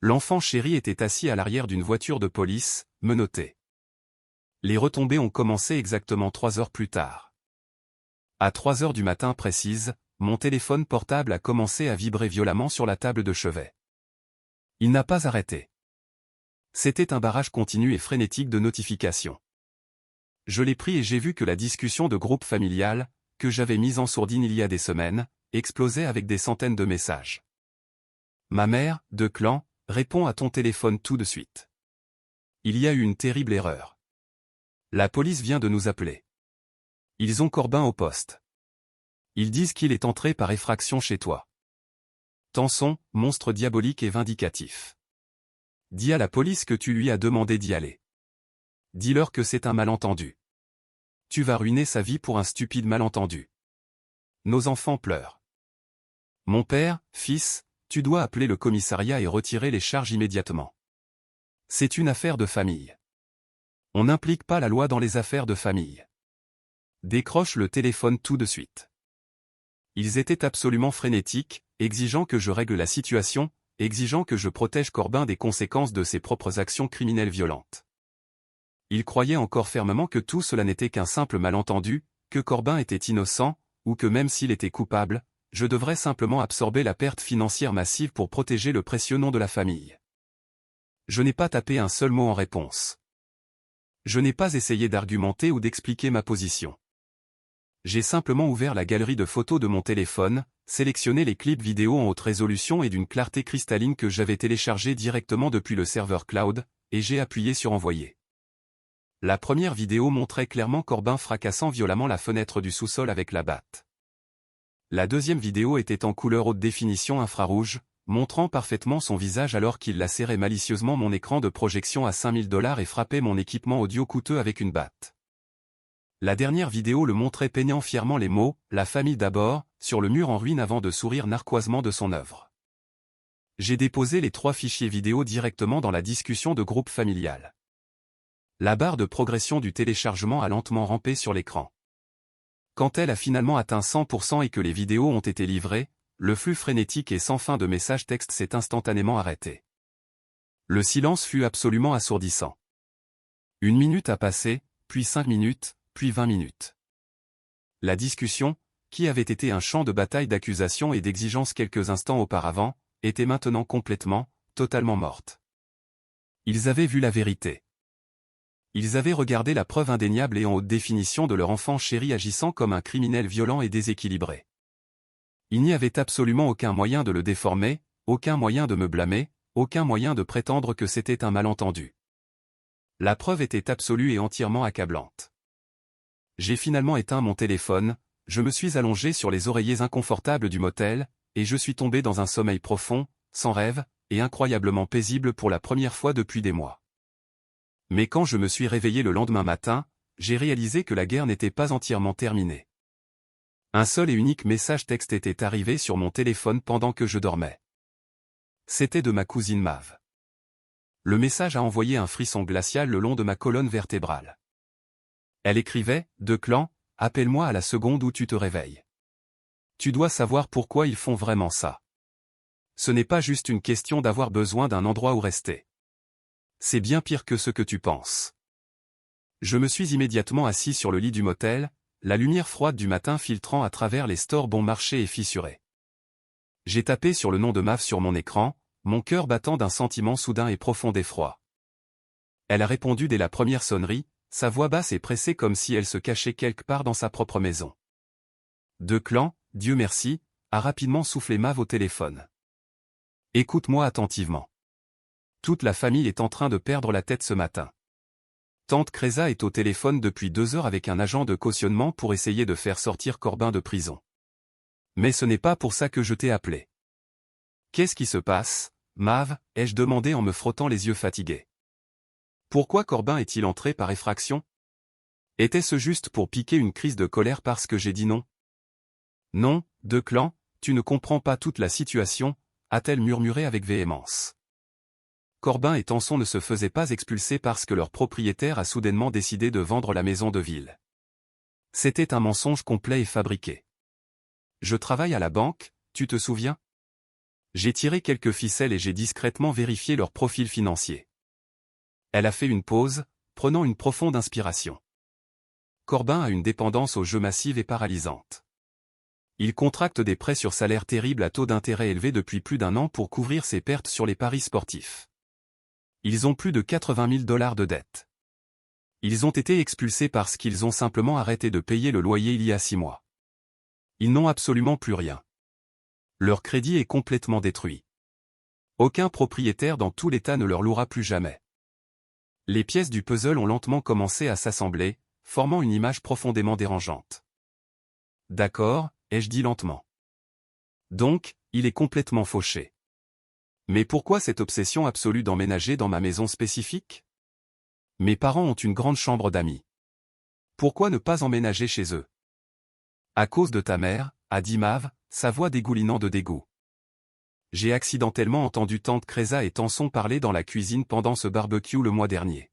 L'enfant chéri était assis à l'arrière d'une voiture de police, menotté. Les retombées ont commencé exactement 3 heures plus tard. À 3 heures du matin précise, mon téléphone portable a commencé à vibrer violemment sur la table de chevet. Il n'a pas arrêté. C'était un barrage continu et frénétique de notifications. Je l'ai pris et j'ai vu que la discussion de groupe familial, que j'avais mise en sourdine il y a des semaines, explosait avec des centaines de messages. Ma mère, de Clan, répond à ton téléphone tout de suite. Il y a eu une terrible erreur. La police vient de nous appeler. Ils ont Corbin au poste. Ils disent qu'il est entré par effraction chez toi. Tanson, monstre diabolique et vindicatif. Dis à la police que tu lui as demandé d'y aller. Dis-leur que c'est un malentendu. Tu vas ruiner sa vie pour un stupide malentendu. Nos enfants pleurent. Mon père, fils, tu dois appeler le commissariat et retirer les charges immédiatement. C'est une affaire de famille. On n'implique pas la loi dans les affaires de famille. Décroche le téléphone tout de suite. Ils étaient absolument frénétiques, exigeant que je règle la situation, exigeant que je protège Corbin des conséquences de ses propres actions criminelles violentes. Ils croyaient encore fermement que tout cela n'était qu'un simple malentendu, que Corbin était innocent, ou que même s'il était coupable, je devrais simplement absorber la perte financière massive pour protéger le précieux nom de la famille. Je n'ai pas tapé un seul mot en réponse. Je n'ai pas essayé d'argumenter ou d'expliquer ma position. J'ai simplement ouvert la galerie de photos de mon téléphone, sélectionné les clips vidéo en haute résolution et d'une clarté cristalline que j'avais téléchargés directement depuis le serveur cloud, et j'ai appuyé sur envoyer. La première vidéo montrait clairement Corbin fracassant violemment la fenêtre du sous-sol avec la batte. La deuxième vidéo était en couleur haute définition infrarouge, montrant parfaitement son visage alors qu'il lacérait malicieusement mon écran de projection à 5 000 $ et frappait mon équipement audio coûteux avec une batte. La dernière vidéo le montrait peignant fièrement les mots « La famille d'abord » sur le mur en ruine avant de sourire narquoisement de son œuvre. J'ai déposé les 3 fichiers vidéo directement dans la discussion de groupe familial. La barre de progression du téléchargement a lentement rampé sur l'écran. Quand elle a finalement atteint 100% et que les vidéos ont été livrées, le flux frénétique et sans fin de messages textes s'est instantanément arrêté. Le silence fut absolument assourdissant. 1 minute a passé, puis 5 minutes, puis 20 minutes. La discussion, qui avait été un champ de bataille d'accusations et d'exigences quelques instants auparavant, était maintenant complètement, totalement morte. Ils avaient vu la vérité. Ils avaient regardé la preuve indéniable et en haute définition de leur enfant chéri agissant comme un criminel violent et déséquilibré. Il n'y avait absolument aucun moyen de le déformer, aucun moyen de me blâmer, aucun moyen de prétendre que c'était un malentendu. La preuve était absolue et entièrement accablante. J'ai finalement éteint mon téléphone, je me suis allongé sur les oreillers inconfortables du motel, et je suis tombé dans un sommeil profond, sans rêve, et incroyablement paisible pour la première fois depuis des mois. Mais quand je me suis réveillé le lendemain matin, j'ai réalisé que la guerre n'était pas entièrement terminée. Un seul et unique message texte était arrivé sur mon téléphone pendant que je dormais. C'était de ma cousine Mav. Le message a envoyé un frisson glacial le long de ma colonne vertébrale. Elle écrivait « De Clan, appelle-moi à la seconde où tu te réveilles. Tu dois savoir pourquoi ils font vraiment ça. Ce n'est pas juste une question d'avoir besoin d'un endroit où rester. C'est bien pire que ce que tu penses. » Je me suis immédiatement assis sur le lit du motel, la lumière froide du matin filtrant à travers les stores bon marché et fissurés. J'ai tapé sur le nom de Mav sur mon écran, mon cœur battant d'un sentiment soudain et profond d'effroi. Elle a répondu dès la première sonnerie, sa voix basse et pressée comme si elle se cachait quelque part dans sa propre maison. De Clan, Dieu merci, a rapidement soufflé Mav au téléphone. Écoute-moi attentivement. Toute la famille est en train de perdre la tête ce matin. Tante Créza est au téléphone depuis 2 heures avec un agent de cautionnement pour essayer de faire sortir Corbin de prison. Mais ce n'est pas pour ça que je t'ai appelé. Qu'est-ce qui se passe, Mav, ai-je demandé en me frottant les yeux fatigués. Pourquoi Corbin est-il entré par effraction? Était-ce juste pour piquer une crise de colère parce que j'ai dit non? Non, De Clan, tu ne comprends pas toute la situation, a-t-elle murmuré avec véhémence. Corbin et Tanson ne se faisaient pas expulser parce que leur propriétaire a soudainement décidé de vendre la maison de ville. C'était un mensonge complet et fabriqué. Je travaille à la banque, tu te souviens? J'ai tiré quelques ficelles et j'ai discrètement vérifié leur profil financier. Elle a fait une pause, prenant une profonde inspiration. Corbin a une dépendance aux jeux massive et paralysante. Il contracte des prêts sur salaire terribles à taux d'intérêt élevés depuis plus d'1 an pour couvrir ses pertes sur les paris sportifs. Ils ont plus de 80 000 $ de dettes. Ils ont été expulsés parce qu'ils ont simplement arrêté de payer le loyer il y a 6 mois. Ils n'ont absolument plus rien. Leur crédit est complètement détruit. Aucun propriétaire dans tout l'État ne leur louera plus jamais. Les pièces du puzzle ont lentement commencé à s'assembler, formant une image profondément dérangeante. D'accord, ai-je dit lentement. Donc, il est complètement fauché. Mais pourquoi cette obsession absolue d'emménager dans ma maison spécifique? Mes parents ont une grande chambre d'amis. Pourquoi ne pas emménager chez eux? À cause de ta mère, a dit Mav, sa voix dégoulinant de dégoût. J'ai accidentellement entendu tante Créza et Tanson parler dans la cuisine pendant ce barbecue le mois dernier.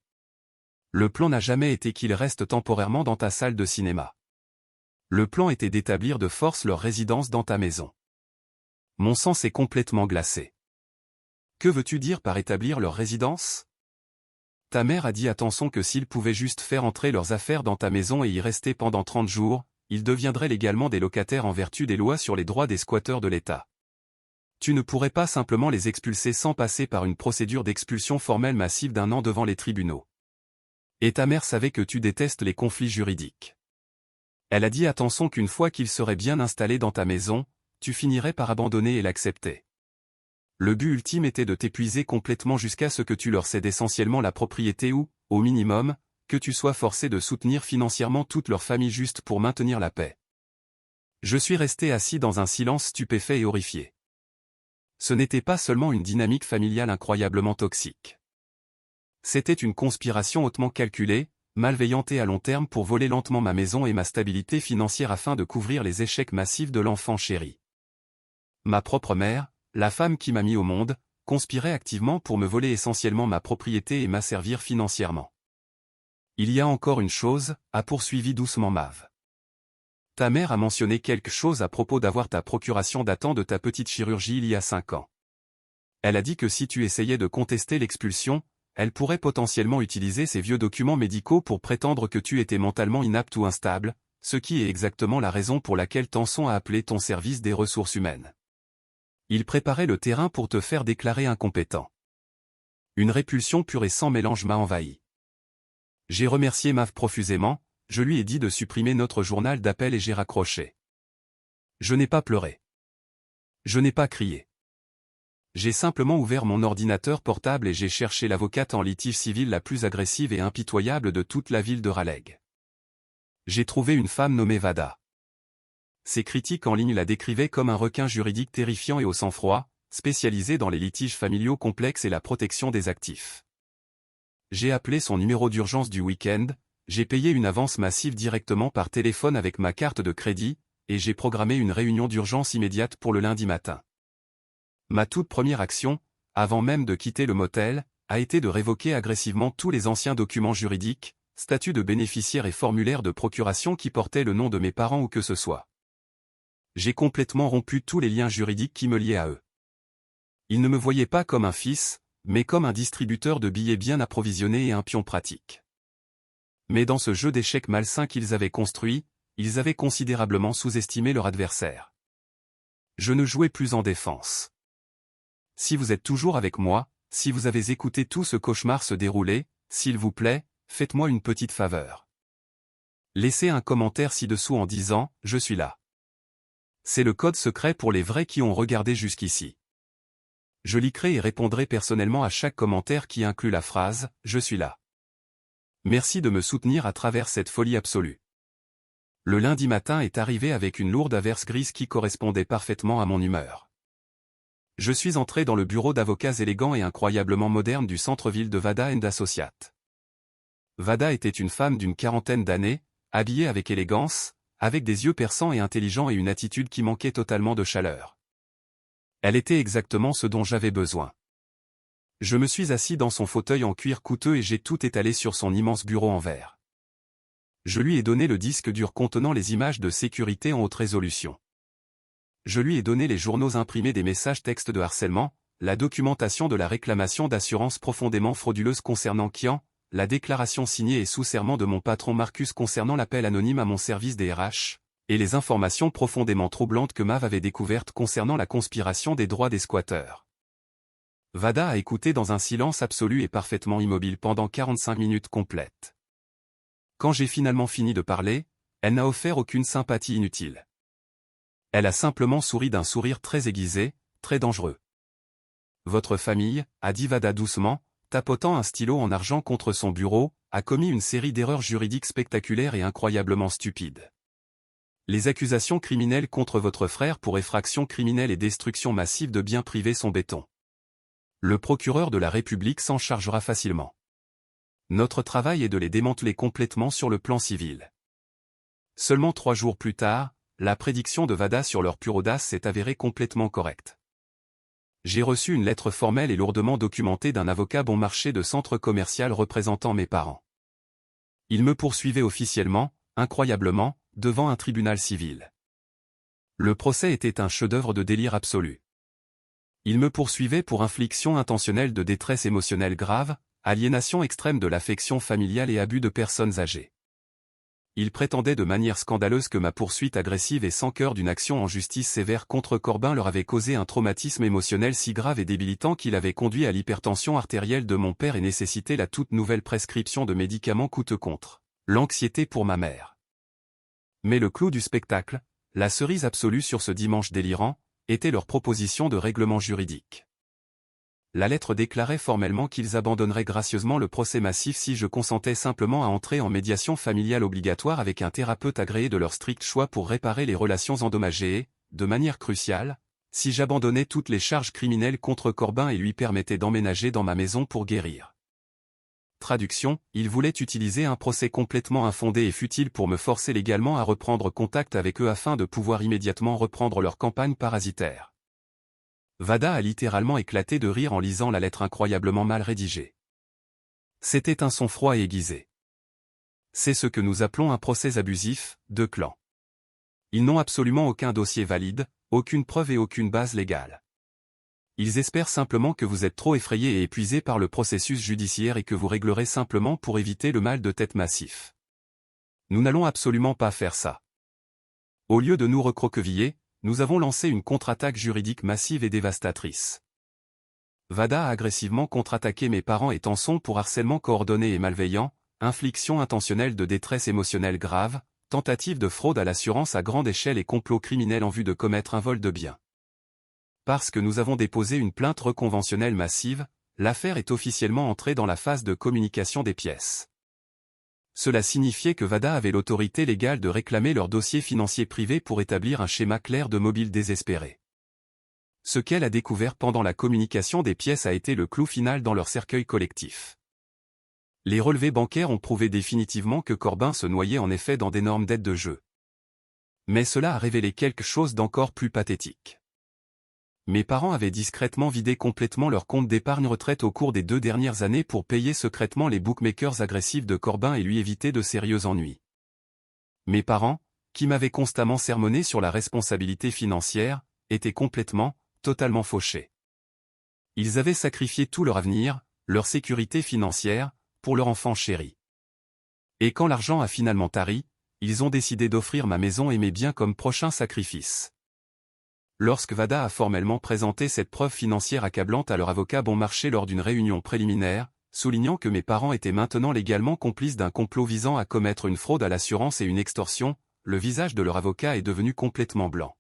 Le plan n'a jamais été qu'ils restent temporairement dans ta salle de cinéma. Le plan était d'établir de force leur résidence dans ta maison. Mon sang s'est complètement glacé. Que veux-tu dire par établir leur résidence? Ta mère a dit à Tanson que s'ils pouvaient juste faire entrer leurs affaires dans ta maison et y rester pendant 30 jours, ils deviendraient légalement des locataires en vertu des lois sur les droits des squatteurs de l'État. Tu ne pourrais pas simplement les expulser sans passer par une procédure d'expulsion formelle massive d'1 an devant les tribunaux. Et ta mère savait que tu détestes les conflits juridiques. Elle a dit à Tanson qu'une fois qu'ils seraient bien installés dans ta maison, tu finirais par abandonner et l'accepter. Le but ultime était de t'épuiser complètement jusqu'à ce que tu leur cèdes essentiellement la propriété ou, au minimum, que tu sois forcé de soutenir financièrement toute leur famille juste pour maintenir la paix. Je suis resté assis dans un silence stupéfait et horrifié. Ce n'était pas seulement une dynamique familiale incroyablement toxique. C'était une conspiration hautement calculée, malveillante et à long terme pour voler lentement ma maison et ma stabilité financière afin de couvrir les échecs massifs de l'enfant chéri. Ma propre mère, la femme qui m'a mis au monde, conspirait activement pour me voler essentiellement ma propriété et m'asservir financièrement. Il y a encore une chose, a poursuivi doucement Mav. Ta mère a mentionné quelque chose à propos d'avoir ta procuration datant de ta petite chirurgie il y a 5 ans. Elle a dit que si tu essayais de contester l'expulsion, elle pourrait potentiellement utiliser ces vieux documents médicaux pour prétendre que tu étais mentalement inapte ou instable, ce qui est exactement la raison pour laquelle Tanson a appelé ton service des ressources humaines. Il préparait le terrain pour te faire déclarer incompétent. Une répulsion pure et sans mélange m'a envahi. J'ai remercié Mav profusément, je lui ai dit de supprimer notre journal d'appel et j'ai raccroché. Je n'ai pas pleuré. Je n'ai pas crié. J'ai simplement ouvert mon ordinateur portable et j'ai cherché l'avocate en litige civil la plus agressive et impitoyable de toute la ville de Raleigh. J'ai trouvé une femme nommée Vada. Ses critiques en ligne la décrivaient comme un requin juridique terrifiant et au sang-froid, spécialisé dans les litiges familiaux complexes et la protection des actifs. J'ai appelé son numéro d'urgence du week-end, j'ai payé une avance massive directement par téléphone avec ma carte de crédit, et j'ai programmé une réunion d'urgence immédiate pour le lundi matin. Ma toute première action, avant même de quitter le motel, a été de révoquer agressivement tous les anciens documents juridiques, statuts de bénéficiaire et formulaires de procuration qui portaient le nom de mes parents ou que ce soit. J'ai complètement rompu tous les liens juridiques qui me liaient à eux. Ils ne me voyaient pas comme un fils, mais comme un distributeur de billets bien approvisionné et un pion pratique. Mais dans ce jeu d'échecs malsain qu'ils avaient construit, ils avaient considérablement sous-estimé leur adversaire. Je ne jouais plus en défense. Si vous êtes toujours avec moi, si vous avez écouté tout ce cauchemar se dérouler, s'il vous plaît, faites-moi une petite faveur. Laissez un commentaire ci-dessous en disant « Je suis là ». C'est le code secret pour les vrais qui ont regardé jusqu'ici. Je likerai et répondrai personnellement à chaque commentaire qui inclut la phrase « Je suis là ». Merci de me soutenir à travers cette folie absolue. Le lundi matin est arrivé avec une lourde averse grise qui correspondait parfaitement à mon humeur. Je suis entré dans le bureau d'avocats élégant et incroyablement moderne du centre-ville de Vada & Associates. Vada était une femme d'une 40aine d'années, habillée avec élégance, avec des yeux perçants et intelligents et une attitude qui manquait totalement de chaleur. Elle était exactement ce dont j'avais besoin. Je me suis assis dans son fauteuil en cuir coûteux et j'ai tout étalé sur son immense bureau en verre. Je lui ai donné le disque dur contenant les images de sécurité en haute résolution. Je lui ai donné les journaux imprimés des messages textes de harcèlement, la documentation de la réclamation d'assurance profondément frauduleuse concernant Kian, la déclaration signée et sous serment de mon patron Marcus concernant l'appel anonyme à mon service des RH, et les informations profondément troublantes que Mav avait découvertes concernant la conspiration des droits des squatteurs. Vada a écouté dans un silence absolu et parfaitement immobile pendant 45 minutes complètes. Quand j'ai finalement fini de parler, elle n'a offert aucune sympathie inutile. Elle a simplement souri d'un sourire très aiguisé, très dangereux. Votre famille, a dit Vada doucement, tapotant un stylo en argent contre son bureau, a commis une série d'erreurs juridiques spectaculaires et incroyablement stupides. Les accusations criminelles contre votre frère pour effraction criminelle et destruction massive de biens privés sont béton. Le procureur de la République s'en chargera facilement. Notre travail est de les démanteler complètement sur le plan civil. Seulement 3 jours plus tard, la prédiction de Vada sur leur pure audace s'est avérée complètement correcte. J'ai reçu une lettre formelle et lourdement documentée d'un avocat bon marché de centre commercial représentant mes parents. Il me poursuivait officiellement, incroyablement, devant un tribunal civil. Le procès était un chef-d'œuvre de délire absolu. Il me poursuivait pour infliction intentionnelle de détresse émotionnelle grave, aliénation extrême de l'affection familiale et abus de personnes âgées. Il prétendait de manière scandaleuse que ma poursuite agressive et sans cœur d'une action en justice sévère contre Corbin leur avait causé un traumatisme émotionnel si grave et débilitant qu'il avait conduit à l'hypertension artérielle de mon père et nécessité la toute nouvelle prescription de médicaments coûteux contre l'anxiété pour ma mère. Mais le clou du spectacle, la cerise absolue sur ce dimanche délirant, était leur proposition de règlement juridique. La lettre déclarait formellement qu'ils abandonneraient gracieusement le procès massif si je consentais simplement à entrer en médiation familiale obligatoire avec un thérapeute agréé de leur strict choix pour réparer les relations endommagées et, de manière cruciale, si j'abandonnais toutes les charges criminelles contre Corbin et lui permettais d'emménager dans ma maison pour guérir. Traduction, ils voulaient utiliser un procès complètement infondé et futile pour me forcer légalement à reprendre contact avec eux afin de pouvoir immédiatement reprendre leur campagne parasitaire. Vada a littéralement éclaté de rire en lisant la lettre incroyablement mal rédigée. C'était un son froid et aiguisé. C'est ce que nous appelons un procès abusif, de clan. Ils n'ont absolument aucun dossier valide, aucune preuve et aucune base légale. Ils espèrent simplement que vous êtes trop effrayé et épuisé par le processus judiciaire et que vous réglerez simplement pour éviter le mal de tête massif. Nous n'allons absolument pas faire ça. Au lieu de nous recroqueviller, nous avons lancé une contre-attaque juridique massive et dévastatrice. Vada a agressivement contre-attaqué mes parents et Tanson pour harcèlement coordonné et malveillant, infliction intentionnelle de détresse émotionnelle grave, tentative de fraude à l'assurance à grande échelle et complot criminel en vue de commettre un vol de biens. Parce que nous avons déposé une plainte reconventionnelle massive, l'affaire est officiellement entrée dans la phase de communication des pièces. Cela signifiait que Vada avait l'autorité légale de réclamer leur dossier financier privé pour établir un schéma clair de mobile désespéré. Ce qu'elle a découvert pendant la communication des pièces a été le clou final dans leur cercueil collectif. Les relevés bancaires ont prouvé définitivement que Corbin se noyait en effet dans d'énormes dettes de jeu. Mais cela a révélé quelque chose d'encore plus pathétique. Mes parents avaient discrètement vidé complètement leur compte d'épargne retraite au cours des 2 dernières années pour payer secrètement les bookmakers agressifs de Corbin et lui éviter de sérieux ennuis. Mes parents, qui m'avaient constamment sermonné sur la responsabilité financière, étaient complètement, totalement fauchés. Ils avaient sacrifié tout leur avenir, leur sécurité financière, pour leur enfant chéri. Et quand l'argent a finalement tari, ils ont décidé d'offrir ma maison et mes biens comme prochain sacrifice. Lorsque Vada a formellement présenté cette preuve financière accablante à leur avocat bon marché lors d'une réunion préliminaire, soulignant que mes parents étaient maintenant légalement complices d'un complot visant à commettre une fraude à l'assurance et une extorsion, le visage de leur avocat est devenu complètement blanc.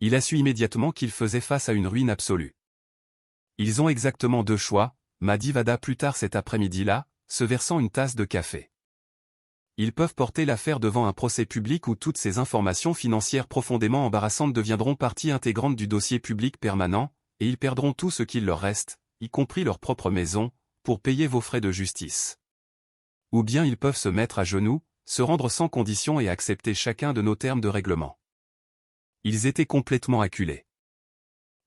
Il a su immédiatement qu'ils faisaient face à une ruine absolue. Ils ont exactement 2 choix, m'a dit Vada plus tard cet après-midi-là, se versant une tasse de café. Ils peuvent porter l'affaire devant un procès public où toutes ces informations financières profondément embarrassantes deviendront partie intégrante du dossier public permanent, et ils perdront tout ce qu'il leur reste, y compris leur propre maison, pour payer vos frais de justice. Ou bien ils peuvent se mettre à genoux, se rendre sans condition et accepter chacun de nos termes de règlement. Ils étaient complètement acculés.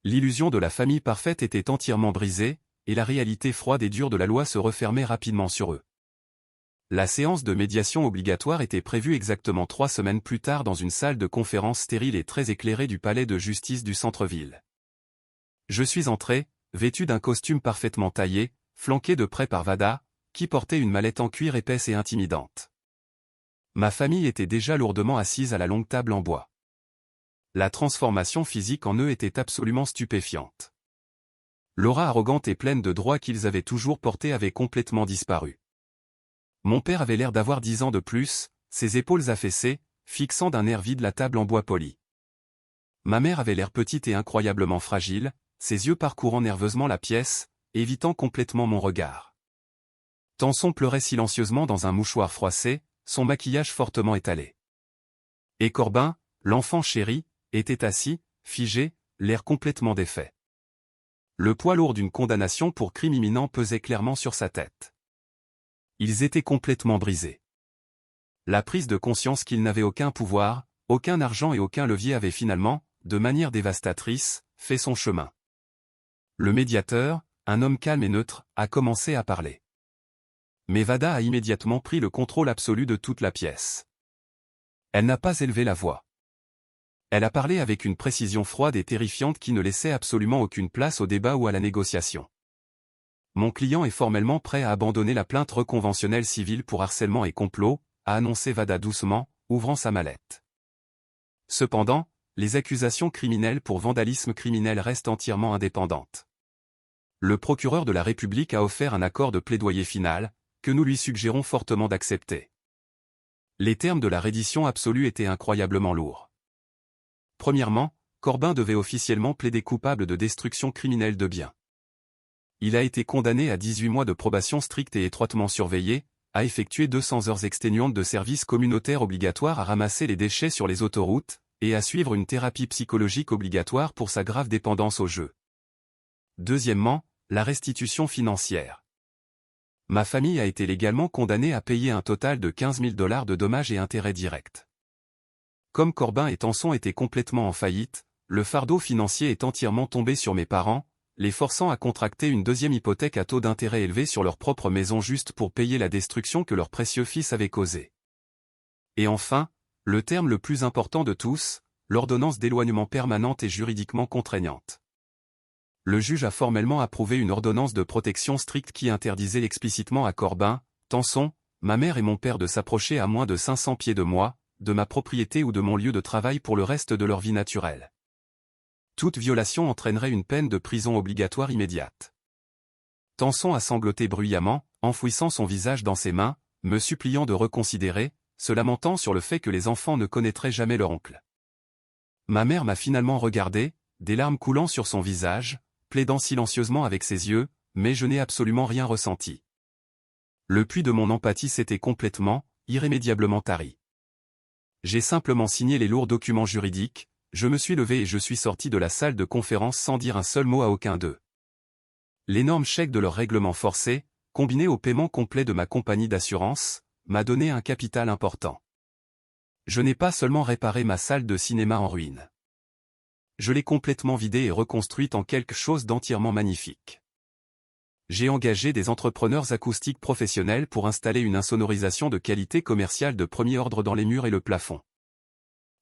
L'illusion de la famille parfaite était entièrement brisée, et la réalité froide et dure de la loi se refermait rapidement sur eux. La séance de médiation obligatoire était prévue exactement 3 semaines plus tard dans une salle de conférence stérile et très éclairée du palais de justice du centre-ville. Je suis entré, vêtu d'un costume parfaitement taillé, flanqué de près par Vada, qui portait une mallette en cuir épaisse et intimidante. Ma famille était déjà lourdement assise à la longue table en bois. La transformation physique en eux était absolument stupéfiante. L'aura arrogante et pleine de droit qu'ils avaient toujours portée avait complètement disparu. Mon père avait l'air d'avoir 10 ans de plus, ses épaules affaissées, fixant d'un air vide la table en bois poli. Ma mère avait l'air petite et incroyablement fragile, ses yeux parcourant nerveusement la pièce, évitant complètement mon regard. Tanson pleurait silencieusement dans un mouchoir froissé, son maquillage fortement étalé. Et Corbin, l'enfant chéri, était assis, figé, l'air complètement défait. Le poids lourd d'une condamnation pour crime imminent pesait clairement sur sa tête. Ils étaient complètement brisés. La prise de conscience qu'ils n'avaient aucun pouvoir, aucun argent et aucun levier avait finalement, de manière dévastatrice, fait son chemin. Le médiateur, un homme calme et neutre, a commencé à parler. Mais Vada a immédiatement pris le contrôle absolu de toute la pièce. Elle n'a pas élevé la voix. Elle a parlé avec une précision froide et terrifiante qui ne laissait absolument aucune place au débat ou à la négociation. Mon client est formellement prêt à abandonner la plainte reconventionnelle civile pour harcèlement et complot, a annoncé Vada doucement, ouvrant sa mallette. Cependant, les accusations criminelles pour vandalisme criminel restent entièrement indépendantes. Le procureur de la République a offert un accord de plaidoyer final, que nous lui suggérons fortement d'accepter. Les termes de la reddition absolue étaient incroyablement lourds. Premièrement, Corbin devait officiellement plaider coupable de destruction criminelle de biens. Il a été condamné à 18 mois de probation stricte et étroitement surveillée, à effectuer 200 heures exténuantes de service communautaire obligatoire à ramasser les déchets sur les autoroutes, et à suivre une thérapie psychologique obligatoire pour sa grave dépendance au jeu. Deuxièmement, la restitution financière. Ma famille a été légalement condamnée à payer un total de 15 000 $ de dommages et intérêts directs. Comme Corbin et Tanson étaient complètement en faillite, le fardeau financier est entièrement tombé sur mes parents, les forçant à contracter une deuxième hypothèque à taux d'intérêt élevé sur leur propre maison juste pour payer la destruction que leur précieux fils avait causée. Et enfin, le terme le plus important de tous, l'ordonnance d'éloignement permanente et juridiquement contraignante. Le juge a formellement approuvé une ordonnance de protection stricte qui interdisait explicitement à Corbin, Tanson, ma mère et mon père de s'approcher à moins de 500 pieds de moi, de ma propriété ou de mon lieu de travail pour le reste de leur vie naturelle. Toute violation entraînerait une peine de prison obligatoire immédiate. Tanson a sangloté bruyamment, enfouissant son visage dans ses mains, me suppliant de reconsidérer, se lamentant sur le fait que les enfants ne connaîtraient jamais leur oncle. Ma mère m'a finalement regardé, des larmes coulant sur son visage, plaidant silencieusement avec ses yeux, mais je n'ai absolument rien ressenti. Le puits de mon empathie s'était complètement, irrémédiablement tari. J'ai simplement signé les lourds documents juridiques, je me suis levé et je suis sorti de la salle de conférence sans dire un seul mot à aucun d'eux. L'énorme chèque de leur règlement forcé, combiné au paiement complet de ma compagnie d'assurance, m'a donné un capital important. Je n'ai pas seulement réparé ma salle de cinéma en ruine. Je l'ai complètement vidée et reconstruite en quelque chose d'entièrement magnifique. J'ai engagé des entrepreneurs acoustiques professionnels pour installer une insonorisation de qualité commerciale de premier ordre dans les murs et le plafond.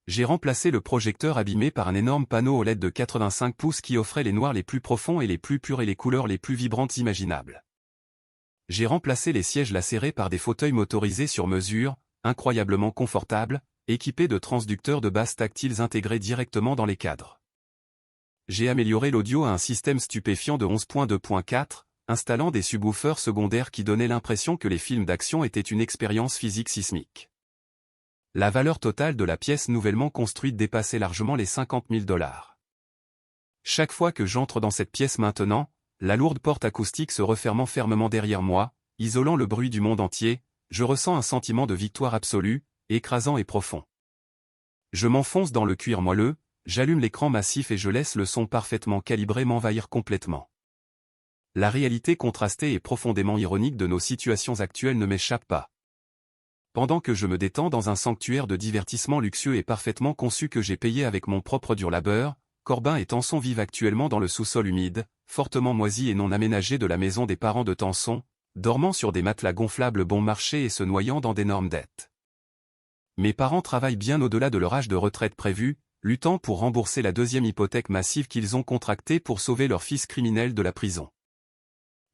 J'ai remplacé le projecteur abîmé par un énorme panneau OLED de 85 pouces qui offrait les noirs les plus profonds et les plus purs et les couleurs les plus vibrantes imaginables. J'ai remplacé les sièges lacérés par des fauteuils motorisés sur mesure, incroyablement confortables, équipés de transducteurs de basse tactiles intégrés directement dans les cadres. J'ai amélioré l'audio à un système stupéfiant de 11.2.4, installant des subwoofers secondaires qui donnaient l'impression que les films d'action étaient une expérience physique sismique. La valeur totale de la pièce nouvellement construite dépassait largement les 50 000 $. Chaque fois que j'entre dans cette pièce maintenant, la lourde porte acoustique se refermant fermement derrière moi, isolant le bruit du monde entier, je ressens un sentiment de victoire absolue, écrasant et profond. Je m'enfonce dans le cuir moelleux, j'allume l'écran massif et je laisse le son parfaitement calibré m'envahir complètement. La réalité contrastée et profondément ironique de nos situations actuelles ne m'échappe pas. Pendant que je me détends dans un sanctuaire de divertissement luxueux et parfaitement conçu que j'ai payé avec mon propre dur labeur, Corbin et Tanson vivent actuellement dans le sous-sol humide, fortement moisi et non aménagé de la maison des parents de Tanson, dormant sur des matelas gonflables bon marché et se noyant dans d'énormes dettes. Mes parents travaillent bien au-delà de leur âge de retraite prévu, luttant pour rembourser la deuxième hypothèque massive qu'ils ont contractée pour sauver leur fils criminel de la prison.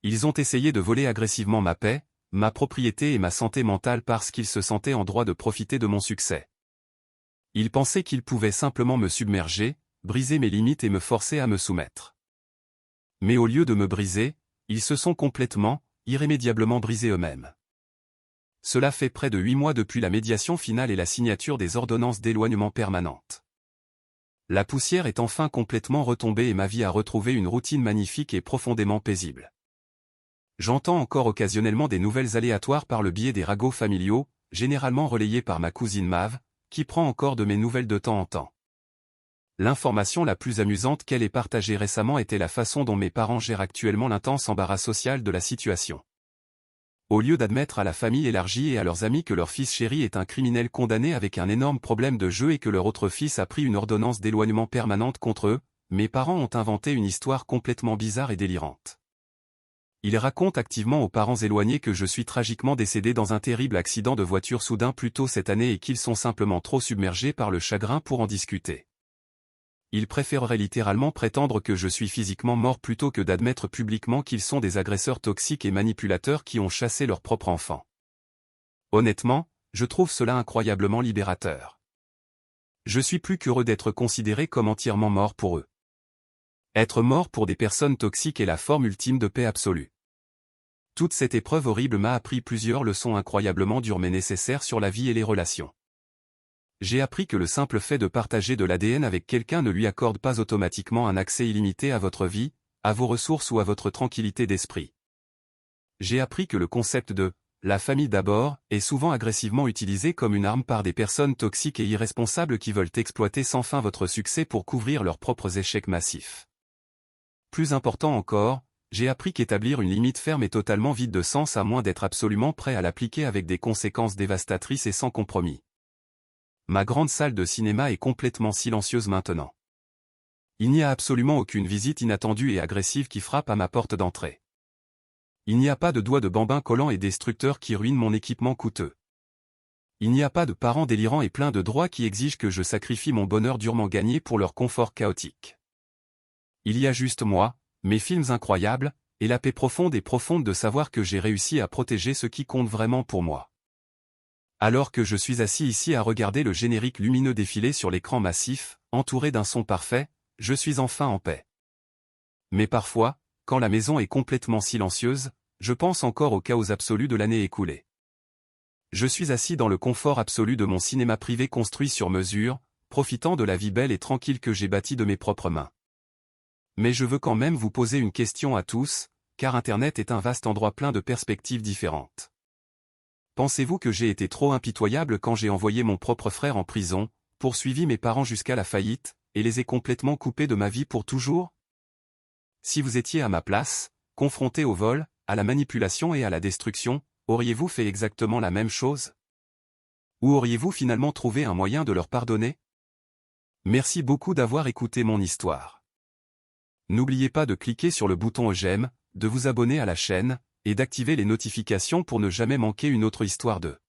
Ils ont essayé de voler agressivement ma paix, ma propriété et ma santé mentale parce qu'ils se sentaient en droit de profiter de mon succès. Ils pensaient qu'ils pouvaient simplement me submerger, briser mes limites et me forcer à me soumettre. Mais au lieu de me briser, ils se sont complètement, irrémédiablement brisés eux-mêmes. Cela fait près de 8 mois depuis la médiation finale et la signature des ordonnances d'éloignement permanente. La poussière est enfin complètement retombée et ma vie a retrouvé une routine magnifique et profondément paisible. J'entends encore occasionnellement des nouvelles aléatoires par le biais des ragots familiaux, généralement relayés par ma cousine Mav, qui prend encore de mes nouvelles de temps en temps. L'information la plus amusante qu'elle ait partagée récemment était la façon dont mes parents gèrent actuellement l'intense embarras social de la situation. Au lieu d'admettre à la famille élargie et à leurs amis que leur fils chéri est un criminel condamné avec un énorme problème de jeu et que leur autre fils a pris une ordonnance d'éloignement permanente contre eux, mes parents ont inventé une histoire complètement bizarre et délirante. Ils racontent activement aux parents éloignés que je suis tragiquement décédé dans un terrible accident de voiture soudain plus tôt cette année et qu'ils sont simplement trop submergés par le chagrin pour en discuter. Ils préféreraient littéralement prétendre que je suis physiquement mort plutôt que d'admettre publiquement qu'ils sont des agresseurs toxiques et manipulateurs qui ont chassé leur propre enfant. Honnêtement, je trouve cela incroyablement libérateur. Je suis plus qu'heureux d'être considéré comme entièrement mort pour eux. Être mort pour des personnes toxiques est la forme ultime de paix absolue. Toute cette épreuve horrible m'a appris plusieurs leçons incroyablement dures mais nécessaires sur la vie et les relations. J'ai appris que le simple fait de partager de l'ADN avec quelqu'un ne lui accorde pas automatiquement un accès illimité à votre vie, à vos ressources ou à votre tranquillité d'esprit. J'ai appris que le concept de « la famille d'abord » est souvent agressivement utilisé comme une arme par des personnes toxiques et irresponsables qui veulent exploiter sans fin votre succès pour couvrir leurs propres échecs massifs. Plus important encore, j'ai appris qu'établir une limite ferme est totalement vide de sens à moins d'être absolument prêt à l'appliquer avec des conséquences dévastatrices et sans compromis. Ma grande salle de cinéma est complètement silencieuse maintenant. Il n'y a absolument aucune visite inattendue et agressive qui frappe à ma porte d'entrée. Il n'y a pas de doigts de bambins collants et destructeurs qui ruinent mon équipement coûteux. Il n'y a pas de parents délirants et pleins de droits qui exigent que je sacrifie mon bonheur durement gagné pour leur confort chaotique. Il y a juste moi, mes films incroyables, et la paix profonde de savoir que j'ai réussi à protéger ce qui compte vraiment pour moi. Alors que je suis assis ici à regarder le générique lumineux défiler sur l'écran massif, entouré d'un son parfait, je suis enfin en paix. Mais parfois, quand la maison est complètement silencieuse, je pense encore au chaos absolu de l'année écoulée. Je suis assis dans le confort absolu de mon cinéma privé construit sur mesure, profitant de la vie belle et tranquille que j'ai bâtie de mes propres mains. Mais je veux quand même vous poser une question à tous, car Internet est un vaste endroit plein de perspectives différentes. Pensez-vous que j'ai été trop impitoyable quand j'ai envoyé mon propre frère en prison, poursuivi mes parents jusqu'à la faillite, et les ai complètement coupés de ma vie pour toujours? Si vous étiez à ma place, confronté au vol, à la manipulation et à la destruction, auriez-vous fait exactement la même chose? Ou auriez-vous finalement trouvé un moyen de leur pardonner? Merci beaucoup d'avoir écouté mon histoire. N'oubliez pas de cliquer sur le bouton j'aime, de vous abonner à la chaîne, et d'activer les notifications pour ne jamais manquer une autre histoire de